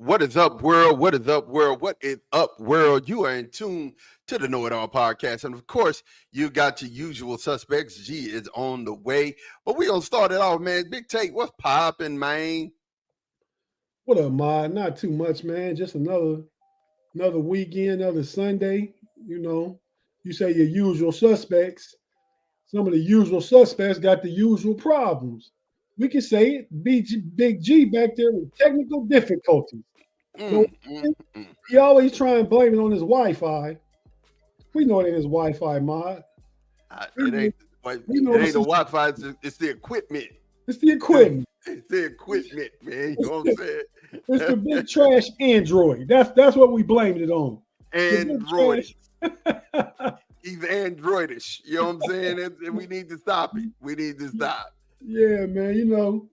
What is up, world? What is up, world? What is up, world? You are in tune to the Know It All podcast. And of course, you got your usual suspects. G is on the way. But we're going to start it off, man. Big Tate, what's popping, man? What up, Ma? Not too much, man. Just another weekend, another Sunday. You know, you say your usual suspects. Some of the usual suspects got the usual problems. We can say it. Big G back there with technical difficulties. No, Mm, mm, mm. he always try and blame it on his Wi-Fi. We know it ain't his Wi-Fi, Ma. It We, ain't we it know ain't the Wi-Fi. It's the equipment. it's the equipment. It's the equipment, man. You It's know what I'm the, saying? it's the big trash Android. That's what we blamed it on. The big Android. trash. He's androidish. You know what I'm saying? And we need to stop it. We need to stop. Yeah, man.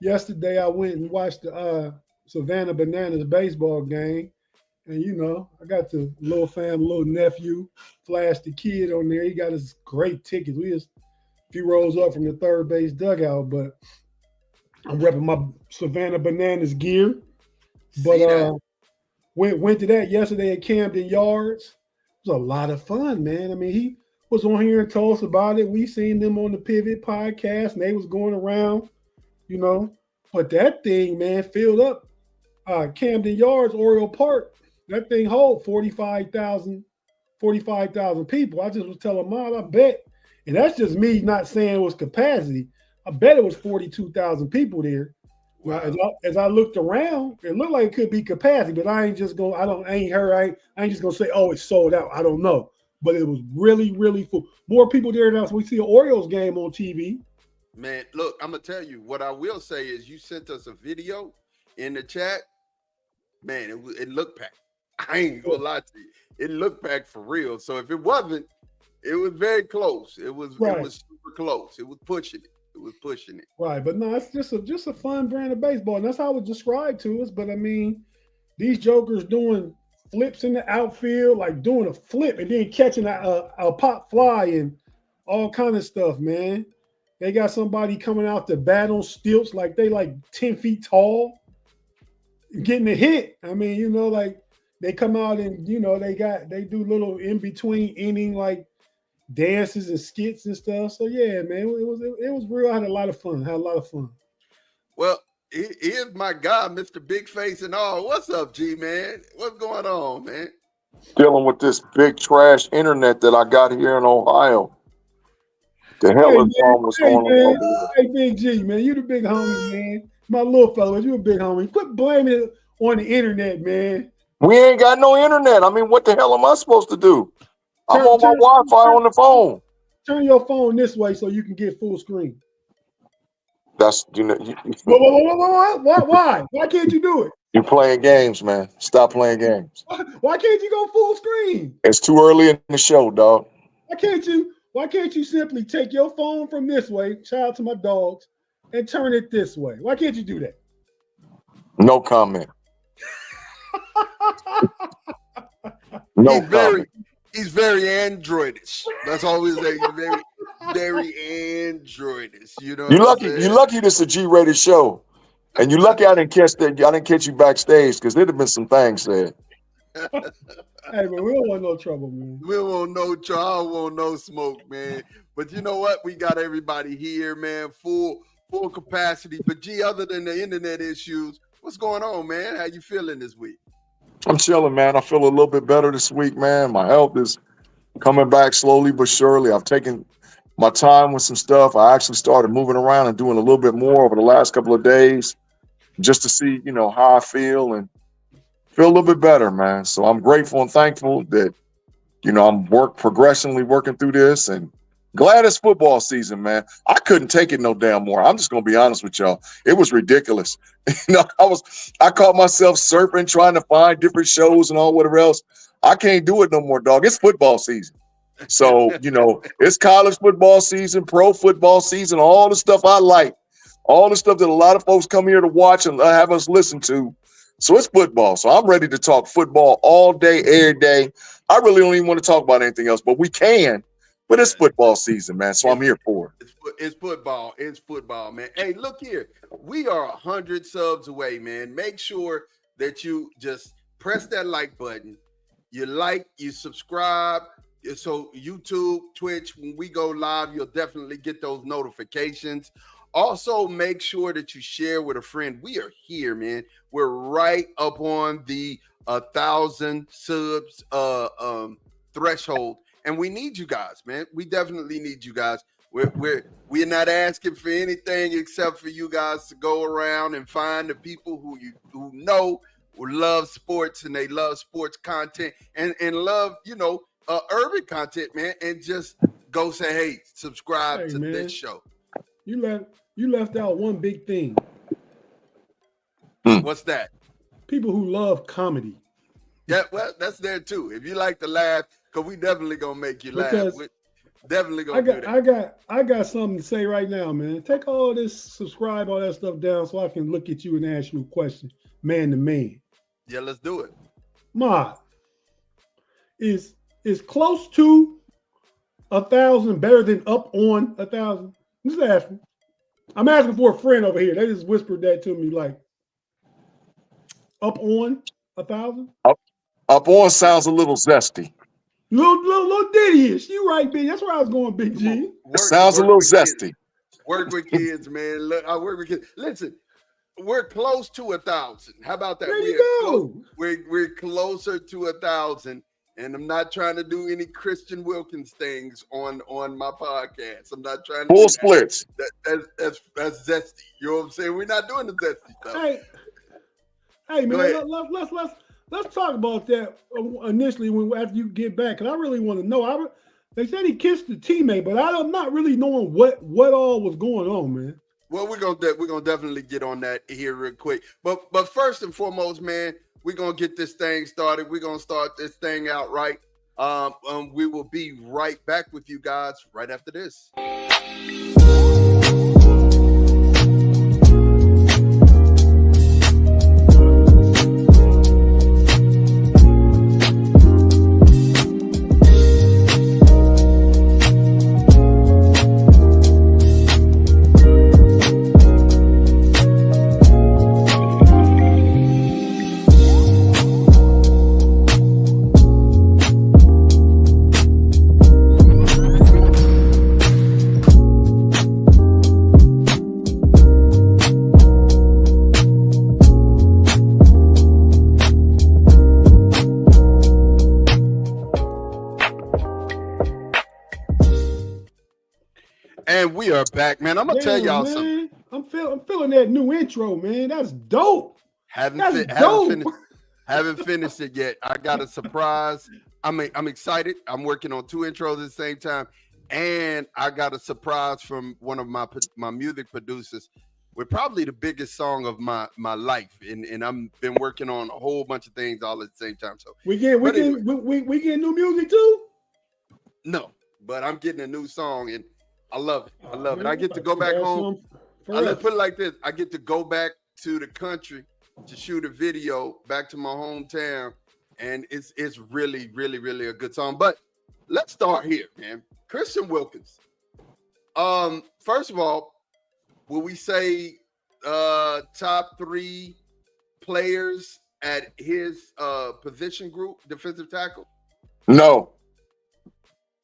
Yesterday I went and watched the Savannah Bananas baseball game. And, I got the little little nephew, Flash the kid on there. He got his great tickets. We just a few rows up from the third base dugout, but I'm repping my Savannah Bananas gear. But See that? went to that yesterday at Camden Yards. It was a lot of fun, man. I mean, he was on here and told us about it. We seen them on the Pivot podcast, and they was going around, you know. But that thing, man, filled up Camden Yards, Oriole Park. That thing hold 45,000 people. I just was telling Mom, I bet, and that's just me not saying it was capacity. I bet it was 42,000 people there. Now, Wow. as I looked around, it looked like it could be capacity, but I ain't just going. I ain't heard. I ain't just gonna say, oh, it's sold out. I don't know, but it was really, really full. More people there now. So we see an Orioles game on TV. Man, look, I'm gonna tell you what I will say is you sent us a video in the chat. Man, it looked packed. I ain't gonna lie to you. It looked packed for real. So if it wasn't, it was very close. It was super close. It was pushing it. It was pushing it. Right, but no, it's just a fun brand of baseball, and that's how it was described to us. But I mean, these jokers doing flips in the outfield, like doing a flip and then catching a pop fly and all kind of stuff, man. They got somebody coming out to bat on stilts like they like 10 feet tall, getting a hit. I mean, like they come out and they do little in between inning like dances and skits and stuff. So yeah, man, it was real. I had a lot of fun. Well, here's my guy, Mr. Big Face and all. What's up, G man? What's going on, man? Dealing with this big trash internet that I got here in Ohio. The hell is wrong? What's going on over there? Hey, Big G, man, you the big homie, man. My little fella, you a big homie. Quit blaming it on the internet, man. We ain't got no internet. I mean, what the hell am I supposed to do? I'm on my Wi-Fi on the phone. Turn your phone this way so you can get full screen. That's Why? Why can't you do it? You're playing games, man. Stop playing games. Why can't you go full screen? It's too early in the show, dog. Why can't you simply take your phone from this way, shout out to my dogs, and turn it this way? Why can't you do that? No comment. No comment. He's very androidish. That's all we say. He's very, very androidish. You know. You're lucky this is a G-rated show. And you're lucky I didn't catch you backstage because there'd have been some things said. Hey, man, we don't want no trouble, man. We don't want no trouble. I don't want no smoke, man. But you know what? We got everybody here, man, full capacity. But G, other than the internet issues, what's going on, man? How you feeling this week? I'm chilling, man. I feel a little bit better this week, man. My health is coming back slowly but surely. I've taken my time with some stuff. I actually started moving around and doing a little bit more over the last couple of days just to see, how I feel and feel a little bit better, man. So I'm grateful and thankful that, I'm progressively working through this and glad it's football season, man. I couldn't take it no damn more. I'm just going to be honest with y'all. It was ridiculous. I caught myself surfing, trying to find different shows and all whatever else. I can't do it no more, dog. It's football season. So, it's college football season, pro football season, all the stuff I like, all the stuff that a lot of folks come here to watch and have us listen to. So it's football. So I'm ready to talk football all day, every day. I really don't even want to talk about anything else, but we can. But it's football season, man, so I'm here for it. It's football. It's football, man. Hey, look here. We are 100 subs away, man. Make sure that you just press that like button. You like, you subscribe. So YouTube, Twitch, when we go live, you'll definitely get those notifications. Also, make sure that you share with a friend. We are here, man. We're right up on the 1,000 subs threshold, and we need you guys, man. We definitely need you guys. We're not asking for anything except for you guys to go around and find the people who know who love sports, and they love sports content and love, urban content, man, and just go say, hey, subscribe to this show. You left out one big thing. What's that? People who love comedy. Yeah, well, that's there too. If you like to laugh, because we definitely gonna make you laugh. We're definitely gonna do that. I got something to say right now, man. Take all this, subscribe, all that stuff down so I can look at you and ask you a question, man to man. Yeah, let's do it. Mod, is close to 1,000 better than up on 1,000? I'm just asking. I'm asking for a friend over here. They just whispered that to me, like up on 1,000. Up on sounds a little zesty. Little ditty-ish. You right, B. That's where I was going, Big G. It sounds a little zesty. Work with kids, man. Look, I work with kids. Listen, we're close to 1,000. How about that? There you go. We're closer to 1,000. And I'm not trying to do any Christian Wilkins things on my podcast. I'm not trying to full splits. That's zesty. You know what I'm saying? We're not doing the zesty stuff. Hey, man. Let's talk about that initially after you get back, because I really want to know. They said he kissed the teammate, but I'm not really knowing what all was going on, man. Well, we're gonna definitely get on that here real quick. But first and foremost, man, we're gonna get this thing started. We're gonna start this thing out right. We will be right back with you guys right after this. And we are back, man. I'm gonna tell y'all something. I'm feeling that new intro, man. That's dope. Haven't finished it yet. I got a surprise. I'm excited. I'm working on 2 intros at the same time, and I got a surprise from one of my music producers with probably the biggest song of my life, and I've been working on a whole bunch of things all at the same time. So we get new music too. No, but I'm getting a new song, and I love it. I love it. I get to go back home. Let's put it like this. I get to go back to the country to shoot a video back to my hometown. And it's really, really, really a good song. But let's start here, man. Christian Wilkins. First of all, will we say top 3 players at his position group, defensive tackle? No.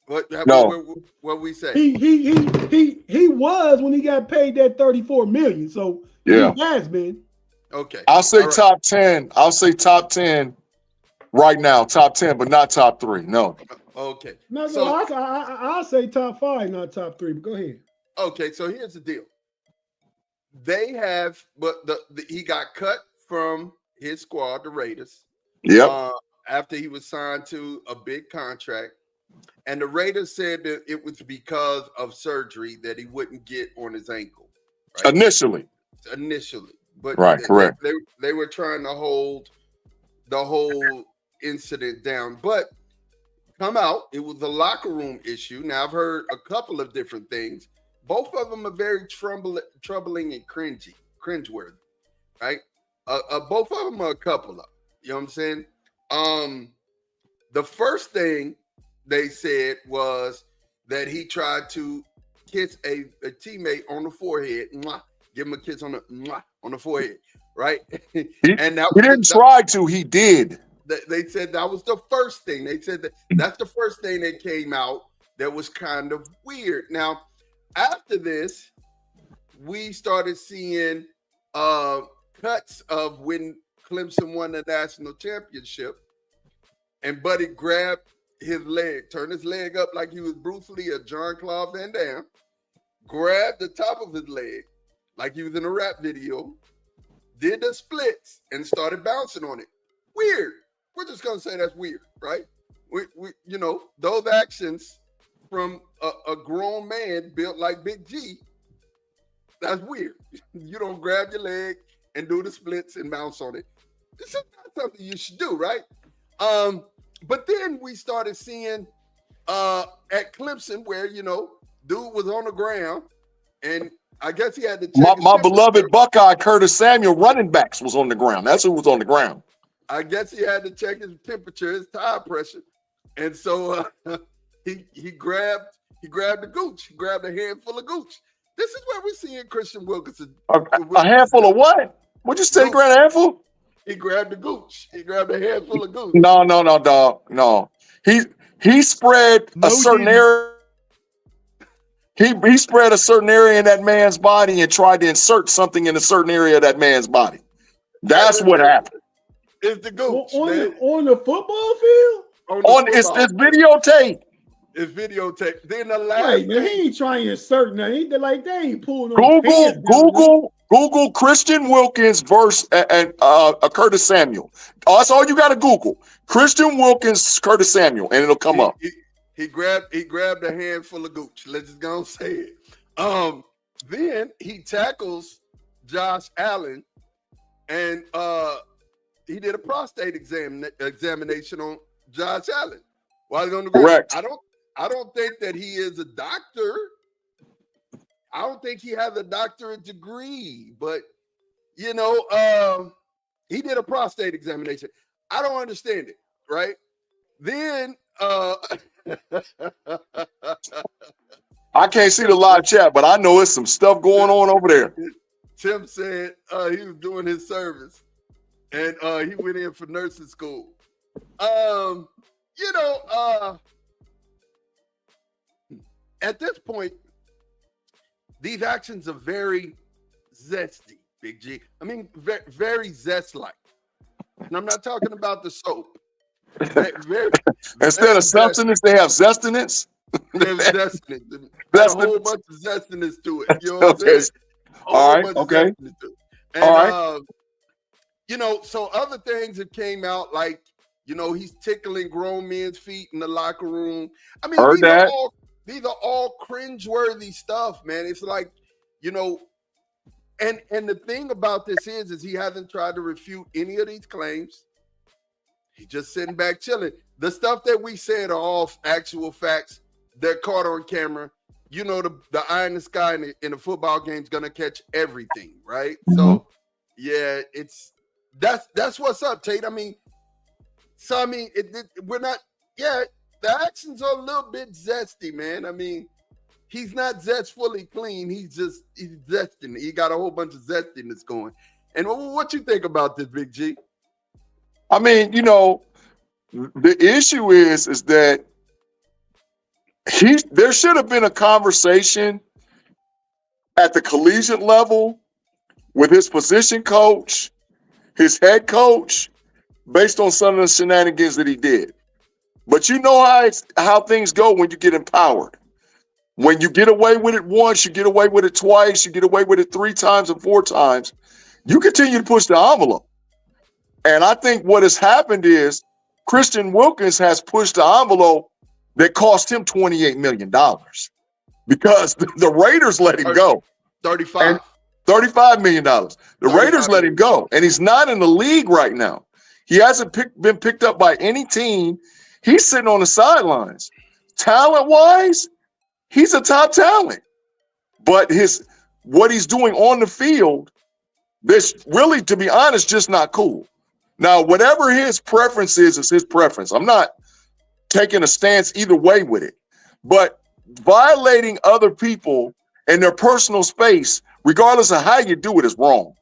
What we say? He was when he got paid that $34 million. So yeah, he has been. Okay. I'll say top 10. I'll say top 10 right now. Top 10, but not top 3. No. Okay. No, I'll say top 5, not top 3. But go ahead. Okay, so here's the deal. They have, but he got cut from his squad, the Raiders. Yep. After he was signed to a big contract. And the Raiders said that it was because of surgery that he wouldn't get on his ankle. Right? Initially. But correct. They were trying to hold the whole incident down. But come out, it was a locker room issue. Now, I've heard a couple of different things. Both of them are very troubling and cringeworthy, right? Both of them are a couple of, you know what I'm saying? The first thing they said was that he tried to kiss a teammate on the forehead, give him a kiss on the forehead, right? He And that didn't try to. He did. they said that was the first thing. They said that's the first thing that came out that was kind of weird. Now, after this, we started seeing cuts of when Clemson won the national championship, and Buddy grabbed his leg, turned his leg up like he was Bruce Lee or Jean-Claude Van Damme, grabbed the top of his leg like he was in a rap video, did the splits, and started bouncing on it. Weird. We're just gonna say that's weird, right? We those actions from a grown man built like Big-G, that's weird. You don't grab your leg and do the splits and bounce on it. This is not something you should do, right? But then we started seeing at Clemson where, dude was on the ground, and I guess he had to check my beloved Buckeye Curtis Samuel, running backs, was on the ground. That's who was on the ground. I guess he had to check his temperature, his tire pressure. And so he grabbed the gooch. He grabbed a handful of gooch. This is where we're seeing Christian Wilkinson. A handful of what? What'd you say? He grabbed a handful? He grabbed the gooch. He grabbed a handful of gooch. No, dog. No. He spread a certain area. He spread a certain area in that man's body and tried to insert something in a certain area of that man's body. That's what happened. It's the gooch. On the football field? It's videotape. It's videotape. Then the last man, he ain't trying to insert nothing. They ain't pulling on Google Christian Wilkins versus Curtis Samuel. That's all you got to Google. Christian Wilkins, Curtis Samuel, and it'll come up. He grabbed a handful of gooch. Let's just go and say it. Then he tackles Josh Allen, and he did a prostate examination on Josh Allen while he's on the ground. Correct. I don't think that he is a doctor. I don't think he has a doctorate degree, but he did a prostate examination. I don't understand it, right? Then I can't see the live chat, but I know it's some stuff going on over there. Tim said he was doing his service, and he went in for nursing school. At this point, these actions are very zesty, Big G. I mean, very zest-like. And I'm not talking about the soap. Instead of substance, they have zestiness. There's zestiness. There's a whole bunch of zestiness to it. You know what I'm saying? All right. Okay. And, all right. So other things that came out, like, he's tickling grown men's feet in the locker room. I mean, these are all cringeworthy stuff, man. It's like, and the thing about this is he hasn't tried to refute any of these claims. He's just sitting back chilling. The stuff that we said are all actual facts. They're caught on camera. The eye in the sky in a football game is gonna catch everything, right? Mm-hmm. So, yeah, that's what's up, Tate. I mean, we're not. Yeah, the actions are a little bit zesty, man. I mean, he's not zestfully clean. He's zesting. He got a whole bunch of zestiness going. And what you think about this, Big G? I mean, the issue is that there should have been a conversation at the collegiate level with his position coach, his head coach, based on some of the shenanigans that he did. But you know how things go when you get empowered. When you get away with it once, you get away with it twice, you get away with it 3 times and 4 times, you continue to push the envelope. And I think what has happened is Christian Wilkins has pushed the envelope that cost him $28 million because the Raiders let him go. $35 million. The Raiders let him go, and he's not in the league right now. He hasn't been picked up by any team. He's sitting on the sidelines. Talent-wise, he's a top talent. But what he's doing on the field, this really, to be honest, just not cool. Now, whatever his preference is his preference. I'm not taking a stance either way with it. But violating other people in their personal space, regardless of how you do it, is wrong.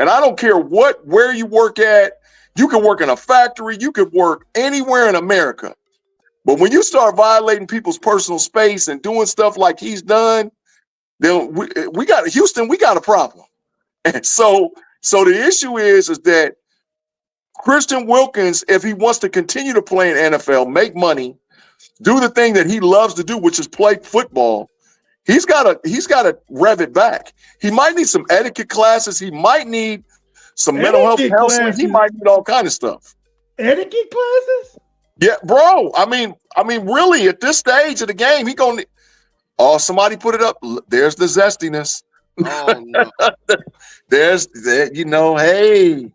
And I don't care where you work at. You can work in a factory. You could work anywhere in America. But when you start violating people's personal space and doing stuff like he's done, then we got Houston. We got a problem. And so the issue is that Christian Wilkins, if he wants to continue to play in NFL, make money, do the thing that he loves to do, which is play football, he's got to rev it back. He might need some etiquette classes. He might need some mental health counseling. He might need all kind of stuff. Etiquette classes? Yeah, bro. I mean, really, at this stage of the game, he gonna. Oh, somebody put it up. There's the zestiness. Oh no. There's that.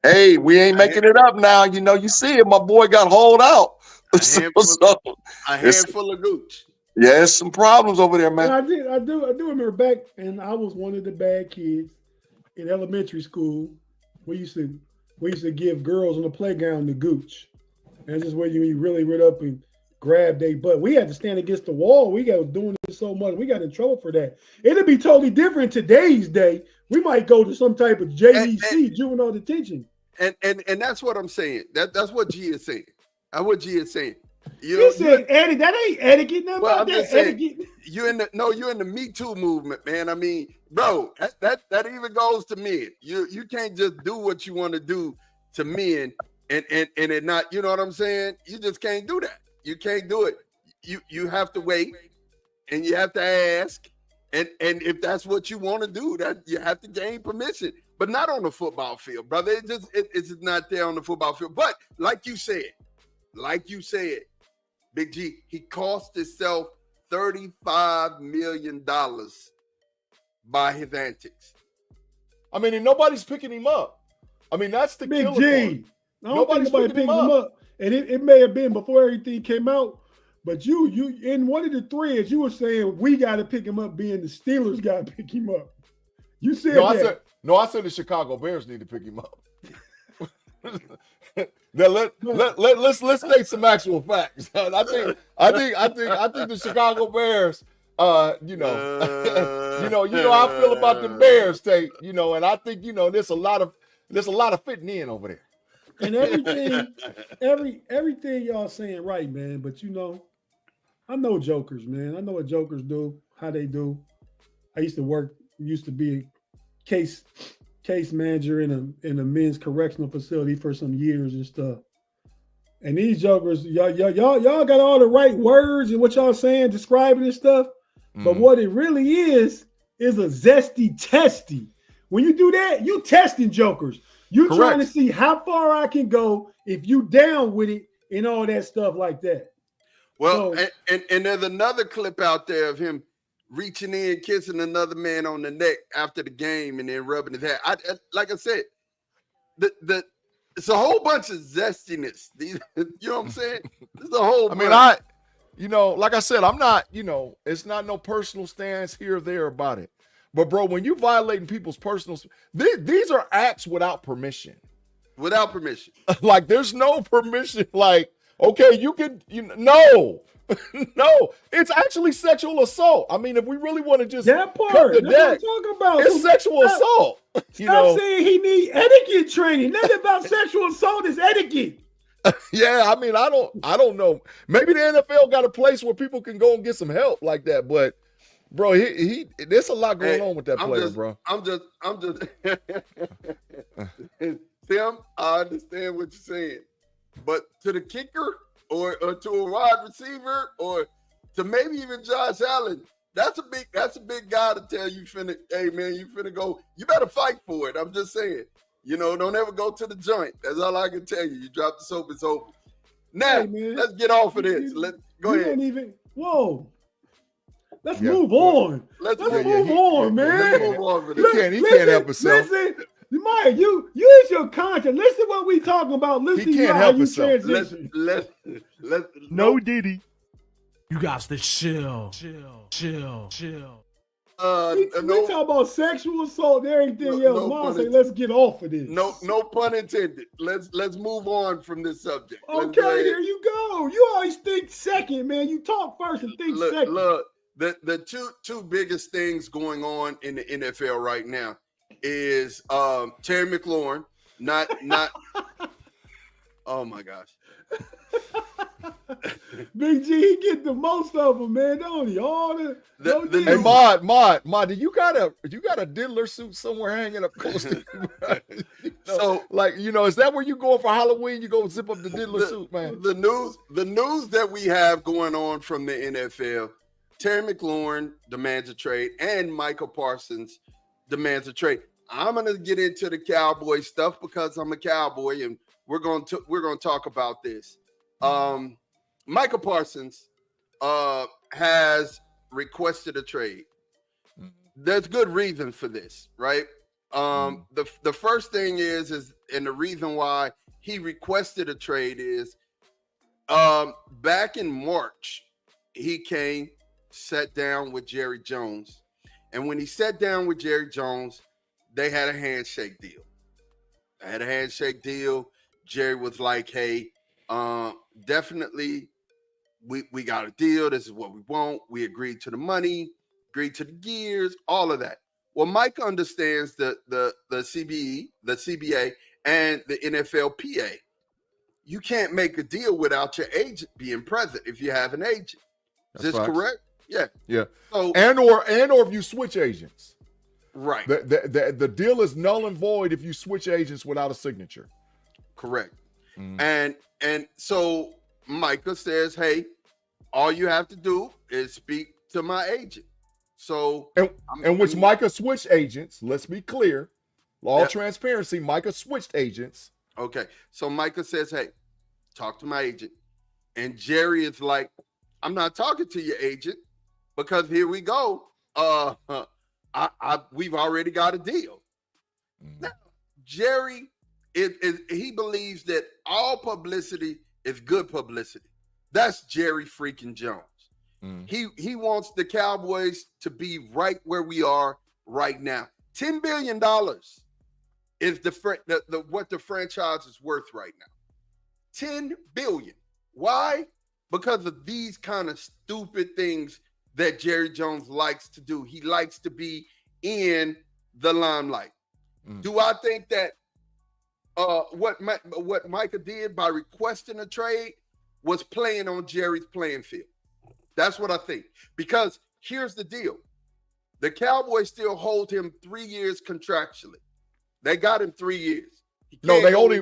Hey, we ain't making it up now. You see it. My boy got hauled out. A handful of gooch. Yeah, there's some problems over there, man. I do remember back, and I was one of the bad kids in elementary school. We used to give girls on the playground the gooch. That's just where you really rid up and grab their butt. We had to stand against the wall. We got doing it so much. We got in trouble for that. It'd be totally different today's day. We might go to some type of JDC, juvenile detention. And that's what I'm saying. That's what G is saying. That's what G is saying. He said, Eddie, that ain't etiquette. Nothing about that etiquette. You're in the Me Too movement, man. I mean, bro, that even goes to men. You can't just do what you want to do to men and it not, you know what I'm saying? You just can't do that. You can't do it. You have to wait and you have to ask. And if that's what you want to do, that you have to gain permission, but not on the football field, brother. It's just not there on the football field. But like you said, Big G, he cost himself $35 million by his antics. I mean, and nobody's picking him up. I mean, that's the Big killer G. part. I don't think nobody picked him up. And it may have been before everything came out, but you in one of the threads, you were saying we got to pick him up, being the Steelers got to pick him up. You said that. I said the Chicago Bears need to pick him up. Now let's state some actual facts. I think the Chicago Bears. You know how I feel about the Bears, Tate. And I think there's a lot of fitting in over there. And everything y'all saying right, man. But I know jokers, man. I know what jokers do, how they do. I used to be a case manager in a men's correctional facility for some years and stuff. And these jokers, y'all got all the right words and what y'all saying, describing and stuff. But what it really is a zesty testy. When you do that, you testing jokers. You trying to see how far I can go if you down with it and all that stuff like that. Well, and there's another clip out there of him reaching in, kissing another man on the neck after the game and then rubbing his hair. Like I said, it's a whole bunch of zestiness. You know what I'm saying? There's a whole bunch. Like I said, I'm not, it's not no personal stance here or there about it. But bro, when you violating people's personal, these are acts without permission. Without permission. Like there's no permission. Like, okay, you could, no, it's actually sexual assault. I mean, if we really want to just that part, cut the that's deck, what I'm talking about. it's sexual assault. Stop saying he need etiquette training. Nothing about sexual assault is etiquette. Yeah, I mean, I don't know. Maybe the NFL got a place where people can go and get some help like that, but. Bro, there's a lot going on with that player, bro. I'm just Tim, I understand what you're saying. But to the kicker or to a wide receiver or to maybe even Josh Allen, that's a big guy to tell you hey man, you finna go, you better fight for it. I'm just saying. Don't ever go to the joint. That's all I can tell you. You drop the soap, it's over. Now, let's get off of this. Go ahead. Let's move on. Let's move on, man. Let's move on. He can't help himself. Listen, Mike, you use your conscience. Listen what we talking about. Listen, he can't help himself. No Diddy. You got to chill. We talk about sexual assault and everything else. Mom say, let's get off of this. No pun intended. Let's move on from this subject. Okay, there you go. You always think second, man. You talk first and think second. Look. The two biggest things going on in the NFL right now is Terry McLaurin. Not oh my gosh. Big G, he get the most of them, man, don't he? All the Hey, Mod, you got a diddler suit somewhere hanging up close to you? So, like, is that where you going for Halloween? You go zip up the diddler suit, man. The news that we have going on from the NFL, Terry McLaurin demands a trade, and Michael Parsons demands a trade. I'm gonna get into the Cowboy stuff because I'm a Cowboy, and we're gonna talk about this. Michael Parsons has requested a trade. There's good reason for this, right? The first thing is and the reason why he requested a trade is back in March, he came, sat down with Jerry Jones, and when he sat down with Jerry Jones, they had a handshake deal. Jerry was like, hey, definitely we got a deal. This is what we want. We agreed to the money, agreed to the gears, all of that. Well, Mike understands the CBE, the CBA, and the NFLPA. You can't make a deal without your agent being present if you have an agent. Is this correct? Yeah. Yeah. So or if you switch agents. Right. The deal is null and void if you switch agents without a signature. Correct. And so Micah says, hey, all you have to do is speak to my agent. So which Micah switched agents, let's be clear. Transparency, Micah switched agents. Okay. So Micah says, hey, talk to my agent. And Jerry is like, I'm not talking to your agent because here we go. We've already got a deal. Now, Jerry he believes that all publicity is good publicity. That's Jerry freaking Jones. He wants the Cowboys to be right where we are right now. $10 billion is what the franchise is worth right now. $10 billion. Why? Because of these kind of stupid things that Jerry Jones likes to do. He likes to be in the limelight. Do I think that what Micah did by requesting a trade was playing on Jerry's playing field? That's what I think. Because here's the deal. The Cowboys still hold him 3 years contractually. They got him 3 years. No, they hold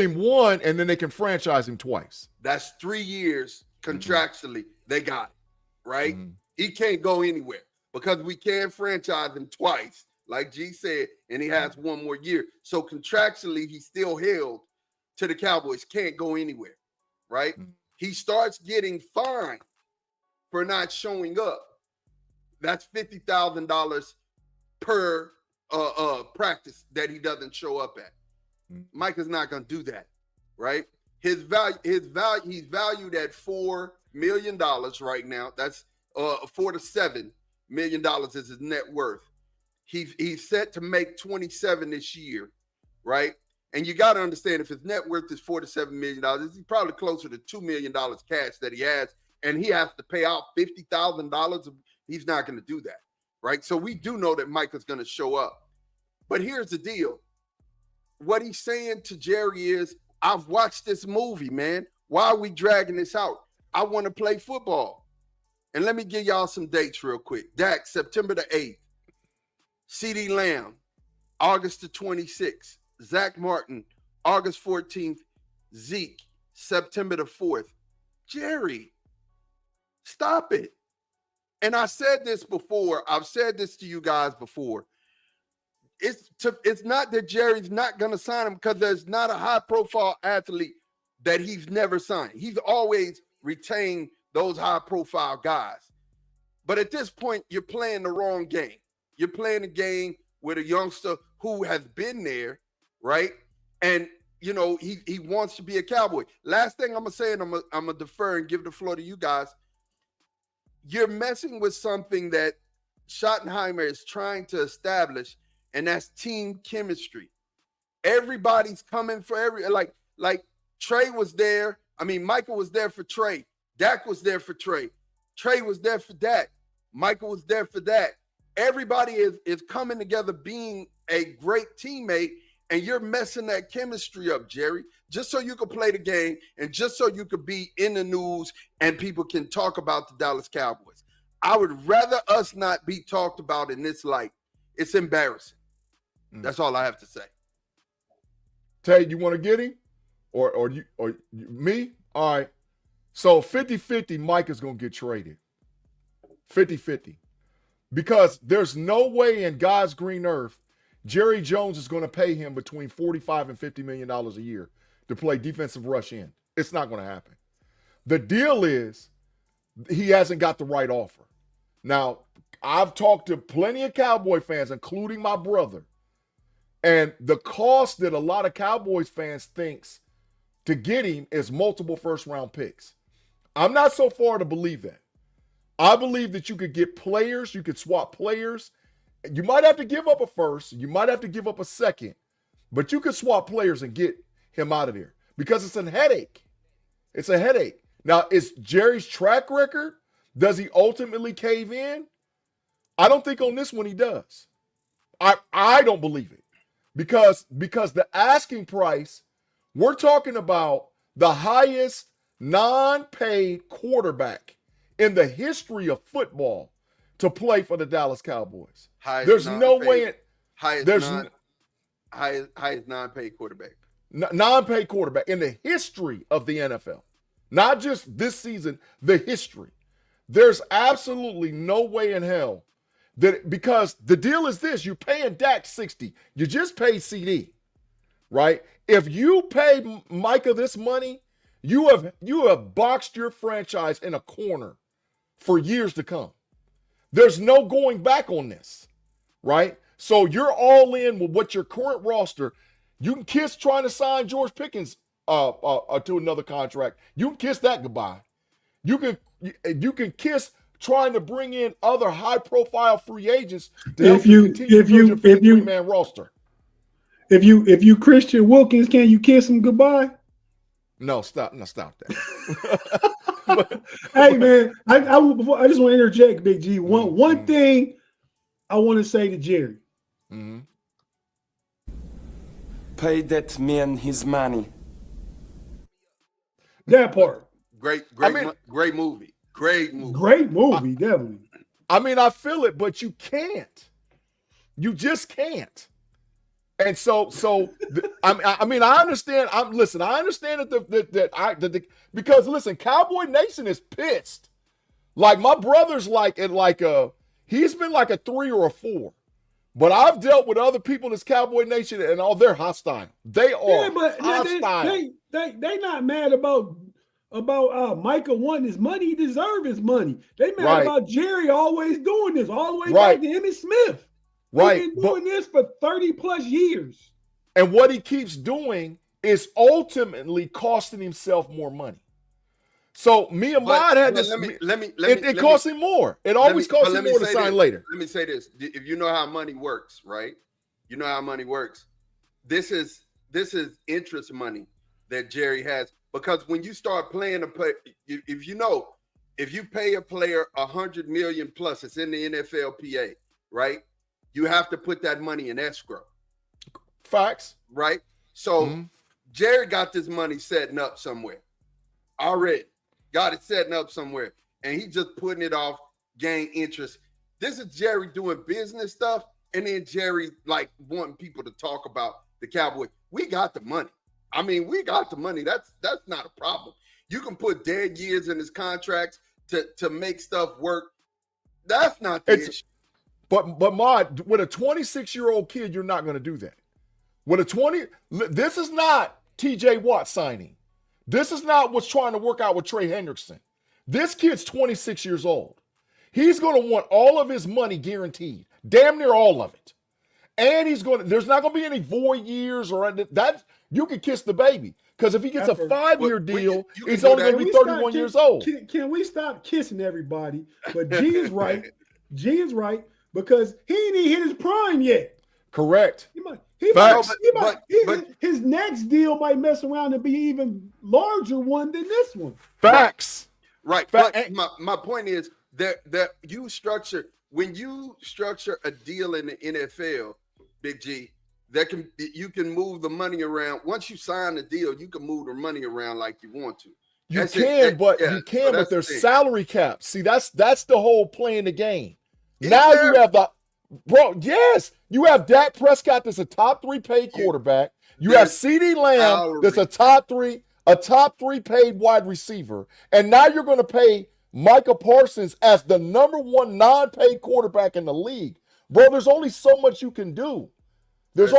him one, and then they can franchise him twice. That's 3 years contractually. They got it, right? He can't go anywhere because we can't franchise him twice, like G said, and he has 1 more year. So contractually, he's still held to the Cowboys. Can't go anywhere, right? He starts getting fined for not showing up. That's $50,000 per practice that he doesn't show up at. Micah's not going to do that, right? He's valued at $4 million right now. That's $4 to $7 million is his net worth. He's set to make 27 this year, right? And you got to understand, if his net worth is $4 to $7 million, he's probably closer to $2 million cash that he has, and he has to pay out $50,000. He's not going to do that, right? So we do know that Micah's going to show up. But here's the deal. What he's saying to Jerry is, I've watched this movie, man. Why are we dragging this out? I want to play football. And let me give y'all some dates real quick. Dak, September the 8th. CeeDee Lamb, August the 26th. Zach Martin, August 14th. Zeke, September the 4th. Jerry, stop it. And I said this before. I've said this to you guys before. It's not that Jerry's not going to sign him because there's not a high-profile athlete that he's never signed. He's always retained those high-profile guys. But at this point, you're playing the wrong game. You're playing a game with a youngster who has been there, right? And, you know, he wants to be a Cowboy. Last thing I'm going to say, and I'm going to defer and give the floor to you guys. You're messing with something that Schottenheimer is trying to establish, and that's team chemistry. Everybody's coming for like Trey was there. I mean, Michael was there for Trey. Dak was there for Trey. Trey was there for Dak. Michael was there for Dak. Everybody is coming together being a great teammate, and you're messing that chemistry up, Jerry, just so you could play the game and just so you could be in the news and people can talk about the Dallas Cowboys. I would rather us not be talked about in this light. It's embarrassing. That's all I have to say. Tate, you want to get him? Or me? All right. So 50-50, Mike is going to get traded. 50-50. Because there's no way in God's green earth Jerry Jones is going to pay him between $45 and $50 million a year to play defensive rush end. It's not going to happen. The deal is he hasn't got the right offer. Now, I've talked to plenty of Cowboy fans, including my brother, and the cost that a lot of Cowboys fans thinks to get him is multiple first-round picks. I'm not so far to believe that. I believe that you could get players, you could swap players. You might have to give up a first, you might have to give up a second, but you could swap players and get him out of there because it's a headache. It's a headache. Now, is Jerry's track record, does he ultimately cave in? I don't think on this one he does. I don't believe it because the asking price, we're talking about the highest non-paid quarterback in the history of football to play for the Dallas Cowboys. There's no way. Highest non-paid quarterback. Non-paid quarterback in the history of the NFL. Not just this season, the history. There's absolutely no way in hell that, because the deal is this, you're paying Dak 60. You just paid CD, right? If you pay Micah this money, you have boxed your franchise in a corner for years to come. There's no going back on this, right? So you're all in with what your current roster. You can kiss trying to sign George Pickens to another contract. You can kiss that goodbye. You can kiss trying to bring in other high-profile free agents to help you continue to build your 53-man roster. If you Christian Wilkins, can you kiss him goodbye? No, stop that. Hey man, I just want to interject, Big G. One thing I want to say to Jerry. Mm-hmm. Pay that man his money. That part. Great movie. Great movie. Great movie, definitely. I mean, I feel it, but you can't. You just can't. And so I mean, I understand. I understand that because listen, Cowboy Nation is pissed. Like my brother's he's been like a 3 or a 4. But I've dealt with other people in this Cowboy Nation and all they're hostile. They are hostile. They not mad about Micah wanting his money. He deserves his money. They mad about Jerry always doing this all the way back to Emmitt Smith. Right. He's been doing this for 30 plus years. And what he keeps doing is ultimately costing himself more money. So me and Mod had this. It costs him more. It always costs him more to sign later. Let me say this. If you know how money works, right? You know how money works. This is interest money that Jerry has. Because when you start playing if you pay a player $100 million plus, it's in the NFLPA, right? You have to put that money in escrow. Facts. Right? So Jerry got this money setting up somewhere. Already. Got it setting up somewhere. And he just putting it off, gain interest. This is Jerry doing business stuff. And then Jerry wanting people to talk about the Cowboys. We got the money. I mean, we got the money. That's not a problem. You can put dead years in his contracts to make stuff work. That's not the issue. But Mod, with a 26-year-old kid, you're not going to do that. This is not TJ Watt signing. This is not what's trying to work out with Trey Hendrickson. This kid's 26 years old. He's going to want all of his money guaranteed, damn near all of it. And there's not going to be any void years or that. You can kiss the baby. Because if he gets a 5-year deal, he's only going to be 31 years old. Can we stop kissing everybody? But G is right. G is right because he ain't even hit his prime yet. Correct. His next deal might mess around and be even larger one than this one. Facts. Right. But my point is that when you structure a deal in the NFL, Big G, you can move the money around. Once you sign the deal, you can move the money around like you want to. You can, but there's salary caps. See, that's the whole playing the game. Now you have you have Dak Prescott that's a top 3 paid quarterback. You have CeeDee Lamb that's a top 3 paid wide receiver. And now you're going to pay Micah Parsons as the number 1 non-paid quarterback in the league. Bro, there's only so much you can do. There's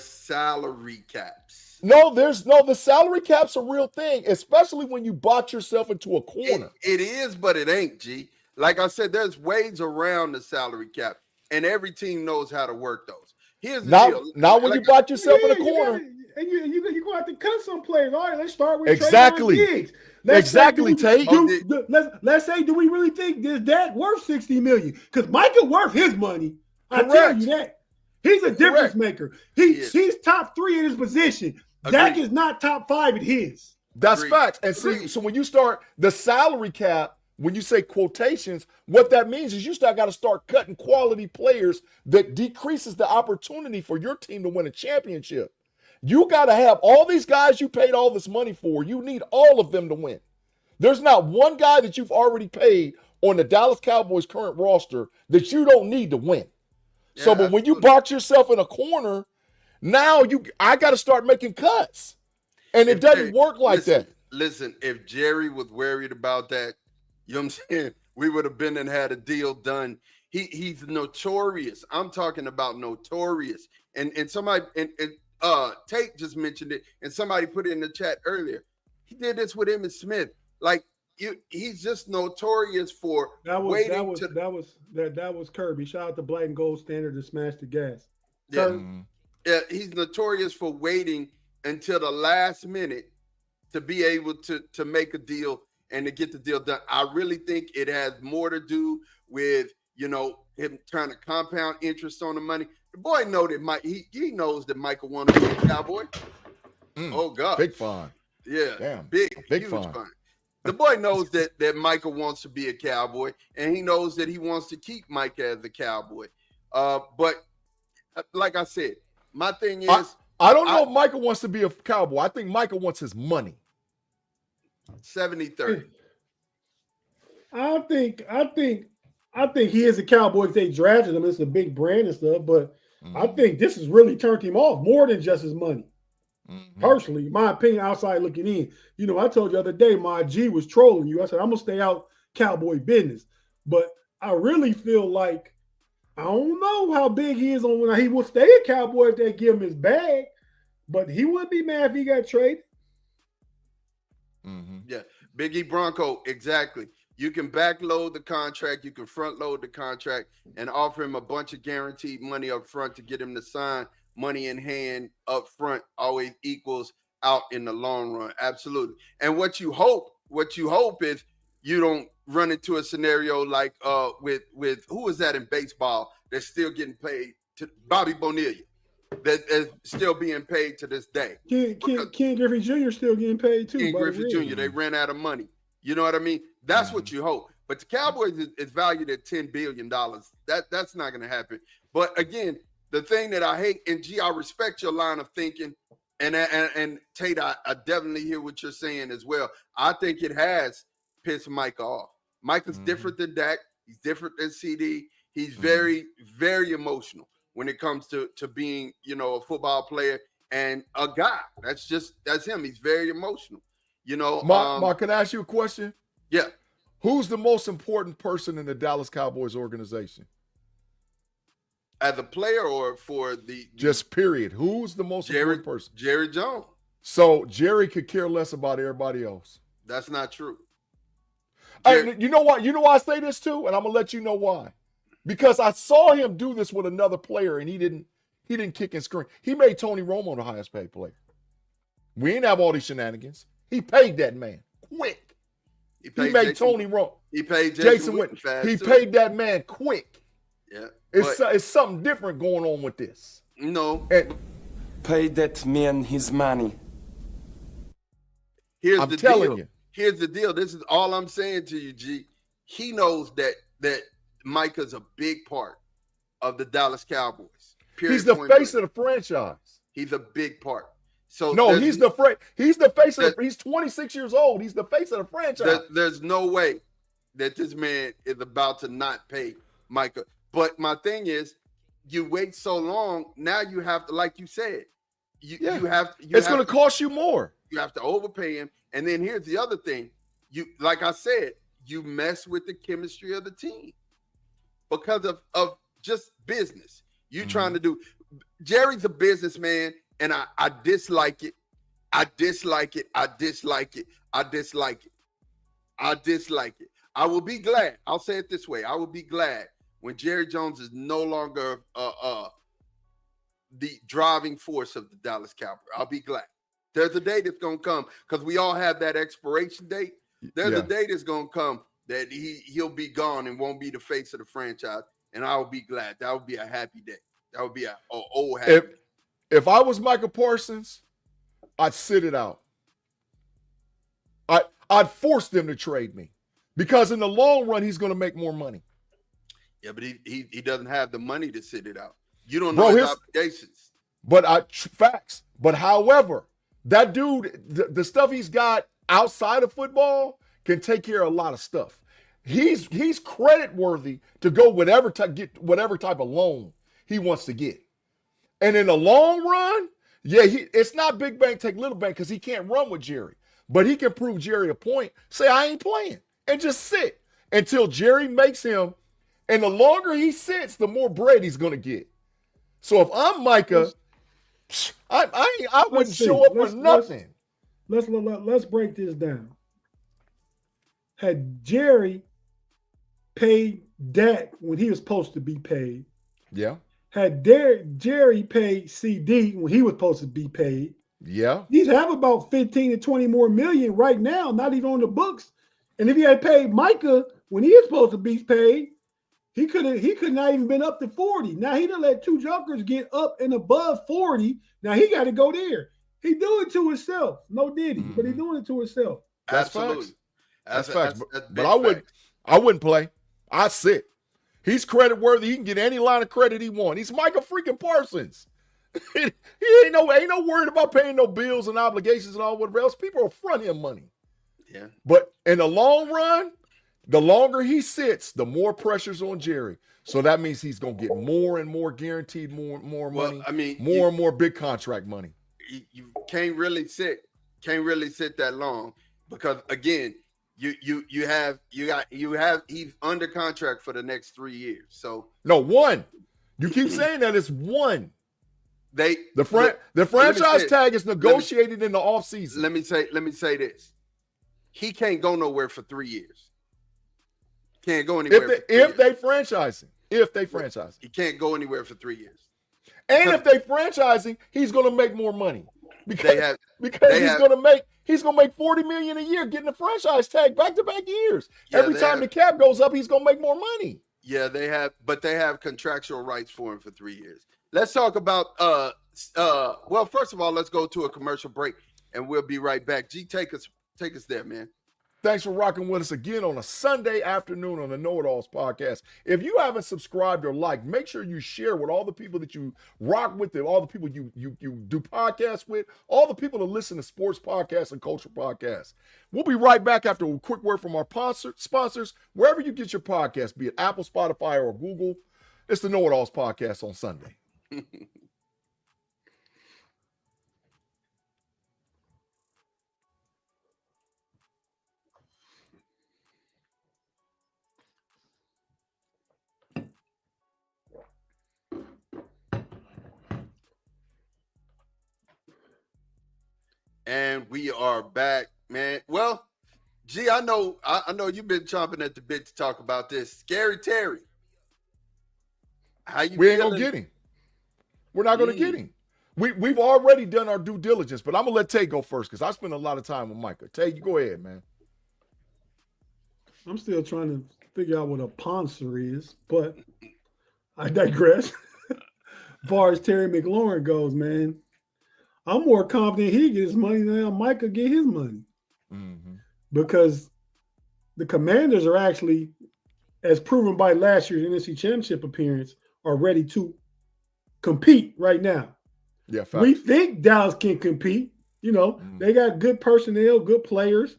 salary caps. No, the salary cap's a real thing, especially when you box yourself into a corner. It is, but it ain't, G. Like I said, there's ways around the salary cap, and every team knows how to work those. Here's the deal. Now when you box yourself in a corner. You're going to have to cut some players. All right, let's start with exactly. Tate. Let's say, do we really think this Dak worth $60 million? Because Micah worth his money. I tell you that. He's a difference maker. He's top 3 in his position. Agreed. Dak is not top 5 in his. That's facts. And see, so when you start the salary cap, when you say quotations, what that means is you got to start cutting quality players that decreases the opportunity for your team to win a championship. You got to have all these guys you paid all this money for. You need all of them to win. There's not one guy that you've already paid on the Dallas Cowboys current roster that you don't need to win. Yeah, so, but when you box yourself in a corner, now I got to start making cuts. And it doesn't work like that. Listen, if Jerry was worried about that, you know what I'm saying? We would have been and had a deal done. He's notorious. I'm talking about notorious. And somebody Tate just mentioned it, and somebody put it in the chat earlier. He did this with Emmitt Smith. Like he's just notorious for that was Kirby. Shout out to Black and Gold Standard to smash the gas. Yeah, he's notorious for waiting until the last minute to be able to make a deal and to get the deal done. I really think it has more to do with, him trying to compound interest on the money. The boy know that he knows that Michael wanted to be a Cowboy. Oh God. Big fun. Yeah. Damn. Big huge fun. The boy knows that Michael wants to be a Cowboy, and he knows that he wants to keep Micah as a Cowboy. But like I said, my thing is I don't know if Michael wants to be a Cowboy. I think Michael wants his money. 70-30. I think he is a Cowboy if they drafted him. It's a big brand and stuff, but I think this has really turned him off more than just his money. Personally, my opinion, outside looking in. I told you the other day my G was trolling you. I said, I'm going to stay out Cowboy business. But I really feel like I don't know how big he is on when he will stay a Cowboy if they give him his bag, but he wouldn't be mad if he got traded. Yeah, Big E Bronco, exactly. You can backload the contract, you can front load the contract, and offer him a bunch of guaranteed money up front to get him to sign. Money in hand up front always equals out in the long run. Absolutely. And what you hope is you don't run into a scenario like with who is that in baseball that's still getting paid, to Bobby Bonilla, that is still being paid to this day. Ken Griffey Jr. still getting paid too. Ken Griffey Jr. They ran out of money. You know what I mean? That's what you hope. But the Cowboys is valued at $10 billion. That's not going to happen. But again, the thing that I hate, and G, I respect your line of thinking, and Tate, I definitely hear what you're saying as well. I think it has pissed Micah off. Micah's different than Dak. He's different than CD. He's very, very emotional when it comes to being, a football player and a guy. That's him. He's very emotional. Mark, can I ask you a question? Yeah. Who's the most important person in the Dallas Cowboys organization? As a player or for the just period? Who's the most important person? Jerry Jones. So Jerry could care less about everybody else. That's not true. You know what? You know why I say this too, and I'm gonna let you know why. Because I saw him do this with another player, and he didn't kick and scream. He made Tony Romo the highest paid player. We didn't have all these shenanigans. He paid that man quick. He made Tony Romo. He paid Jason Witten fast. He paid that man quick. Yeah. It's something different going on with this. No. Pay that man his money. Here's the deal. This is all I'm saying to you, G. He knows that Micah's a big part of the Dallas Cowboys. Period, He's the face of the franchise. He's a big part. So no, he's the face of he's 26 years old. He's the face of the franchise. There's no way that this man is about to not pay Micah. But my thing is, you wait so long, now you have to, like you said, it's going to cost you more. You have to overpay him. And then here's the other thing. Like I said, you mess with the chemistry of the team because of just business. You trying to do. Jerry's a businessman, and I dislike it. I dislike it. I dislike it. I dislike it. I dislike it. I will be glad. I'll say it this way. I will be glad when Jerry Jones is no longer the driving force of the Dallas Cowboys. I'll be glad. There's a day that's going to come because we all have that expiration date. There's a day that's going to come that he'll be gone and won't be the face of the franchise, and I will be glad. That would be a happy day. That would be an old happy day. If I was Micah Parsons, I'd sit it out. I'd force them to trade me because in the long run, he's going to make more money. Yeah, but he doesn't have the money to sit it out. You don't know his obligations. But facts. But however, that dude, the stuff he's got outside of football can take care of a lot of stuff. He's credit worthy to go get whatever type of loan he wants to get. And in the long run, it's not big bank take little bank because he can't run with Jerry. But he can prove Jerry a point, say I ain't playing, and just sit until Jerry makes him. And the longer he sits, the more bread he's going to get. So if I'm Micah, I wouldn't show up for nothing. Let's break this down. Had Jerry paid Dak when he was supposed to be paid, had Jerry paid CD when he was supposed to be paid, he'd have about 15 to 20 more million right now, not even on the books. And if he had paid Micah when he is supposed to be paid, he could not even been up to 40. Now he done let two jokers get up and above 40. Now he got to go there. He do it to himself. No Diddy, but he doing it to himself. Absolutely. That's facts. But I wouldn't play. I'd sit. He's credit worthy. He can get any line of credit he wants. He's Micah freaking Parsons. he ain't no worried about paying no bills and obligations and all whatever else. People will front him money. Yeah. But in the long run, the longer he sits, the more pressure's on Jerry. So that means he's going to get more and more guaranteed more money. I mean, more and more big contract money. You can't really sit that long because again, he's under contract for the next 3 years. So no, one. You keep saying that it's one. The franchise tag is negotiated in the offseason. Let me say this. He can't go nowhere for 3 years. Can't go anywhere. If they franchise him. He can't go anywhere for 3 years. And if they franchising, he's going to make more money because he's going to make $40 million a year getting a franchise tag back-to-back years. Every time the cap goes up, he's going to make more money. Yeah, they have contractual rights for him for 3 years. Let's talk about well, first of all, let's go to a commercial break and we'll be right back. G, take us there, man. Thanks for rocking with us again on a Sunday afternoon on the KnoItAllz podcast. If you haven't subscribed or liked, make sure you share with all the people that you rock with, and all the people you do podcasts with, all the people that listen to sports podcasts and culture podcasts. We'll be right back after a quick word from our sponsors, wherever you get your podcast, be it Apple, Spotify, or Google. It's the KnoItAllz podcast on Sunday. And we are back, man. Well, G, I know you've been chomping at the bit to talk about this. Scary Terry. How you We ain't going to get him. We're not going to get him. We've already done our due diligence, but I'm going to let Tate go first because I spend a lot of time with Micah. Tate, you go ahead, man. I'm still trying to figure out what a sponsor is, but I digress. As far as Terry McLaurin goes, man, I'm more confident he gets money than Micah get his money. Mm-hmm. Because the Commanders are actually, as proven by last year's NFC Championship appearance, are ready to compete right now. Yeah, facts. We think Dallas can compete. You know, they got good personnel, good players.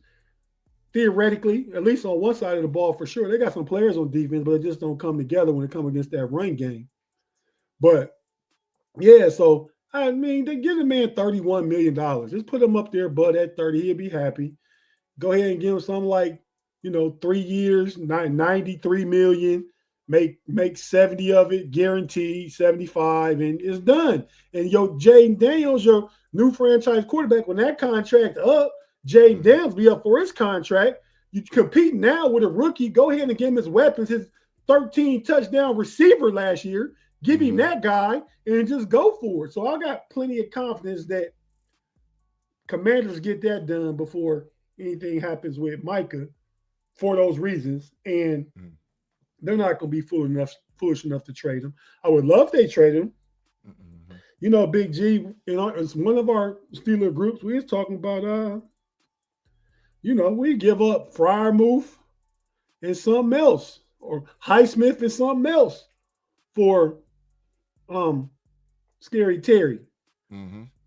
Theoretically, at least on one side of the ball for sure. They got some players on defense, but they just don't come together when it comes against that run game. But yeah, so I mean, they give the man $31 million. Just put him up there, bud, at 30. He'll be happy. Go ahead and give him something like, 3 years, $93 million. Make 70 of it, guaranteed 75, and it's done. And Jaden Daniels, your new franchise quarterback, when that contract up, Jaden Daniels be up for his contract. You compete now with a rookie. Go ahead and give him his weapons, his 13 touchdown receiver last year. Give him that guy and just go for it. So I got plenty of confidence that Commanders get that done before anything happens with Micah for those reasons. And they're not going to be foolish enough to trade him. I would love they trade him. Big G, it's one of our Steeler groups. We was talking about, we give up Freiermuth and something else, or Highsmith and something else for Scary Terry.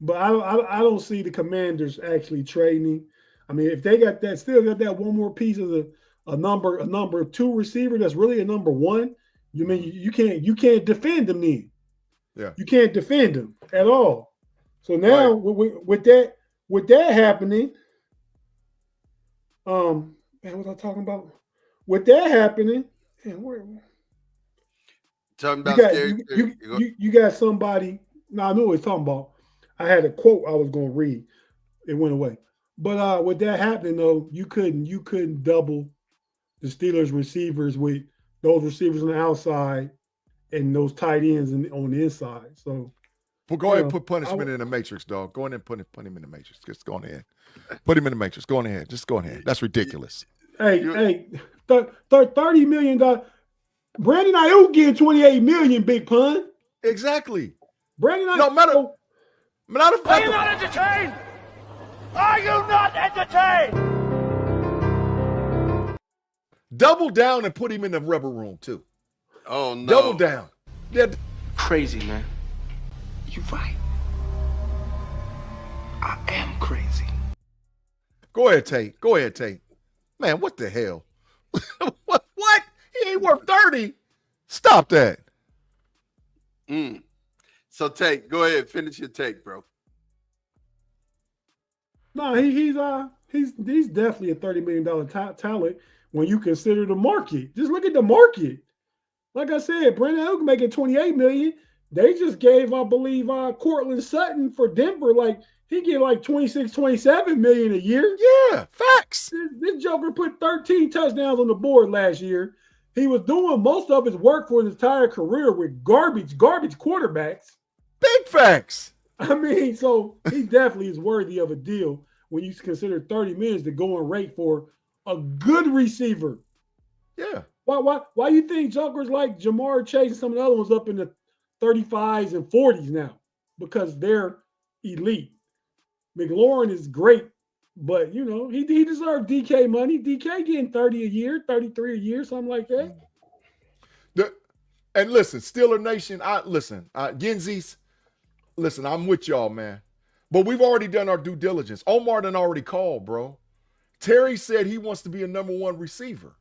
But I don't see the Commanders actually trading him. I mean, if they still got that one more piece of a number 2 receiver that's really a number 1, you can't defend him then. Yeah, you can't defend him at all. So now with that happening, what was I talking about? With that happening, talking about you got somebody. No, I knew what he was talking about. I had a quote I was going to read. It went away. But with that happening though, you couldn't double the Steelers receivers with those receivers on the outside and those tight ends on the inside. So, well, go ahead and put punishment in the matrix, dog. Go in and put him in the matrix. Just go on ahead. Put him in the matrix. Go on ahead. Just go ahead. That's ridiculous. Hey, $30 million. Brandon Ayuk getting $28 million, Big Pun. Exactly. Brandon Ayuk. No matter of fact, are you not entertained? Are you not entertained? Double down and put him in the rubber room too. Oh no! Double down. Yeah. Crazy, man. You right. I am crazy. Go ahead, Tate. Man, what the hell? What? He ain't worth 30. Stop that. So Tate, go ahead, finish your take, bro. No, he's definitely a $30 million talent when you consider the market. Just look at the market. Like I said, Brandon Ayuk making $28 million. They just gave, I believe, Cortland Sutton for Denver, he get $26, $27 million a year. Yeah, facts. This joker put 13 touchdowns on the board last year. He was doing most of his work for his entire career with garbage quarterbacks. Big facts. I mean, so he definitely is worthy of a deal when you consider 30 million the going rate for a good receiver. Yeah. Why you think jokers like Jamar Chase and some of the other ones up in the 35s and 40s now? Because they're elite. McLaurin is great, but he deserved DK money. DK getting 30 a year, 33 a year, something like that. And listen, Steeler Nation, Genzies, listen, I'm with y'all, man. But we've already done our due diligence. Omar done already called, bro. Terry said he wants to be a number 1 receiver.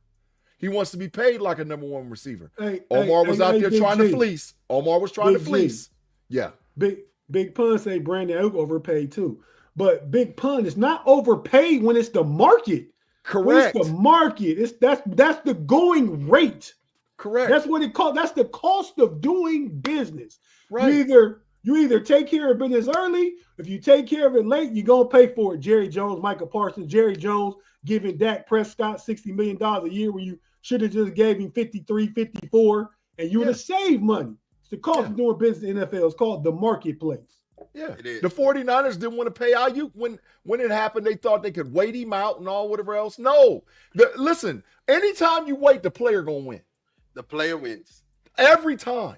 He wants to be paid like a number 1 receiver. Omar was out there trying to fleece. Omar was trying to fleece. Yeah. Big Pun say Brandon Ayuk overpaid too. But Big Pun is not overpaid when it's the market. Correct. When it's the market. That's the going rate. Correct. That's what it called. That's the cost of doing business. Right. You either take care of business early. If you take care of it late, you're going to pay for it. Jerry Jones, Micah Parsons, Jerry Jones giving Dak Prescott $60 million a year when you should have just gave him 53, 54, and you would have saved money. It's the cost of doing business in the NFL. It's called the marketplace. Yeah. The 49ers didn't want to pay Ayuk when it happened. They thought they could wait him out and all whatever else. No. Listen, anytime you wait, the player going to win. The player wins. Every time.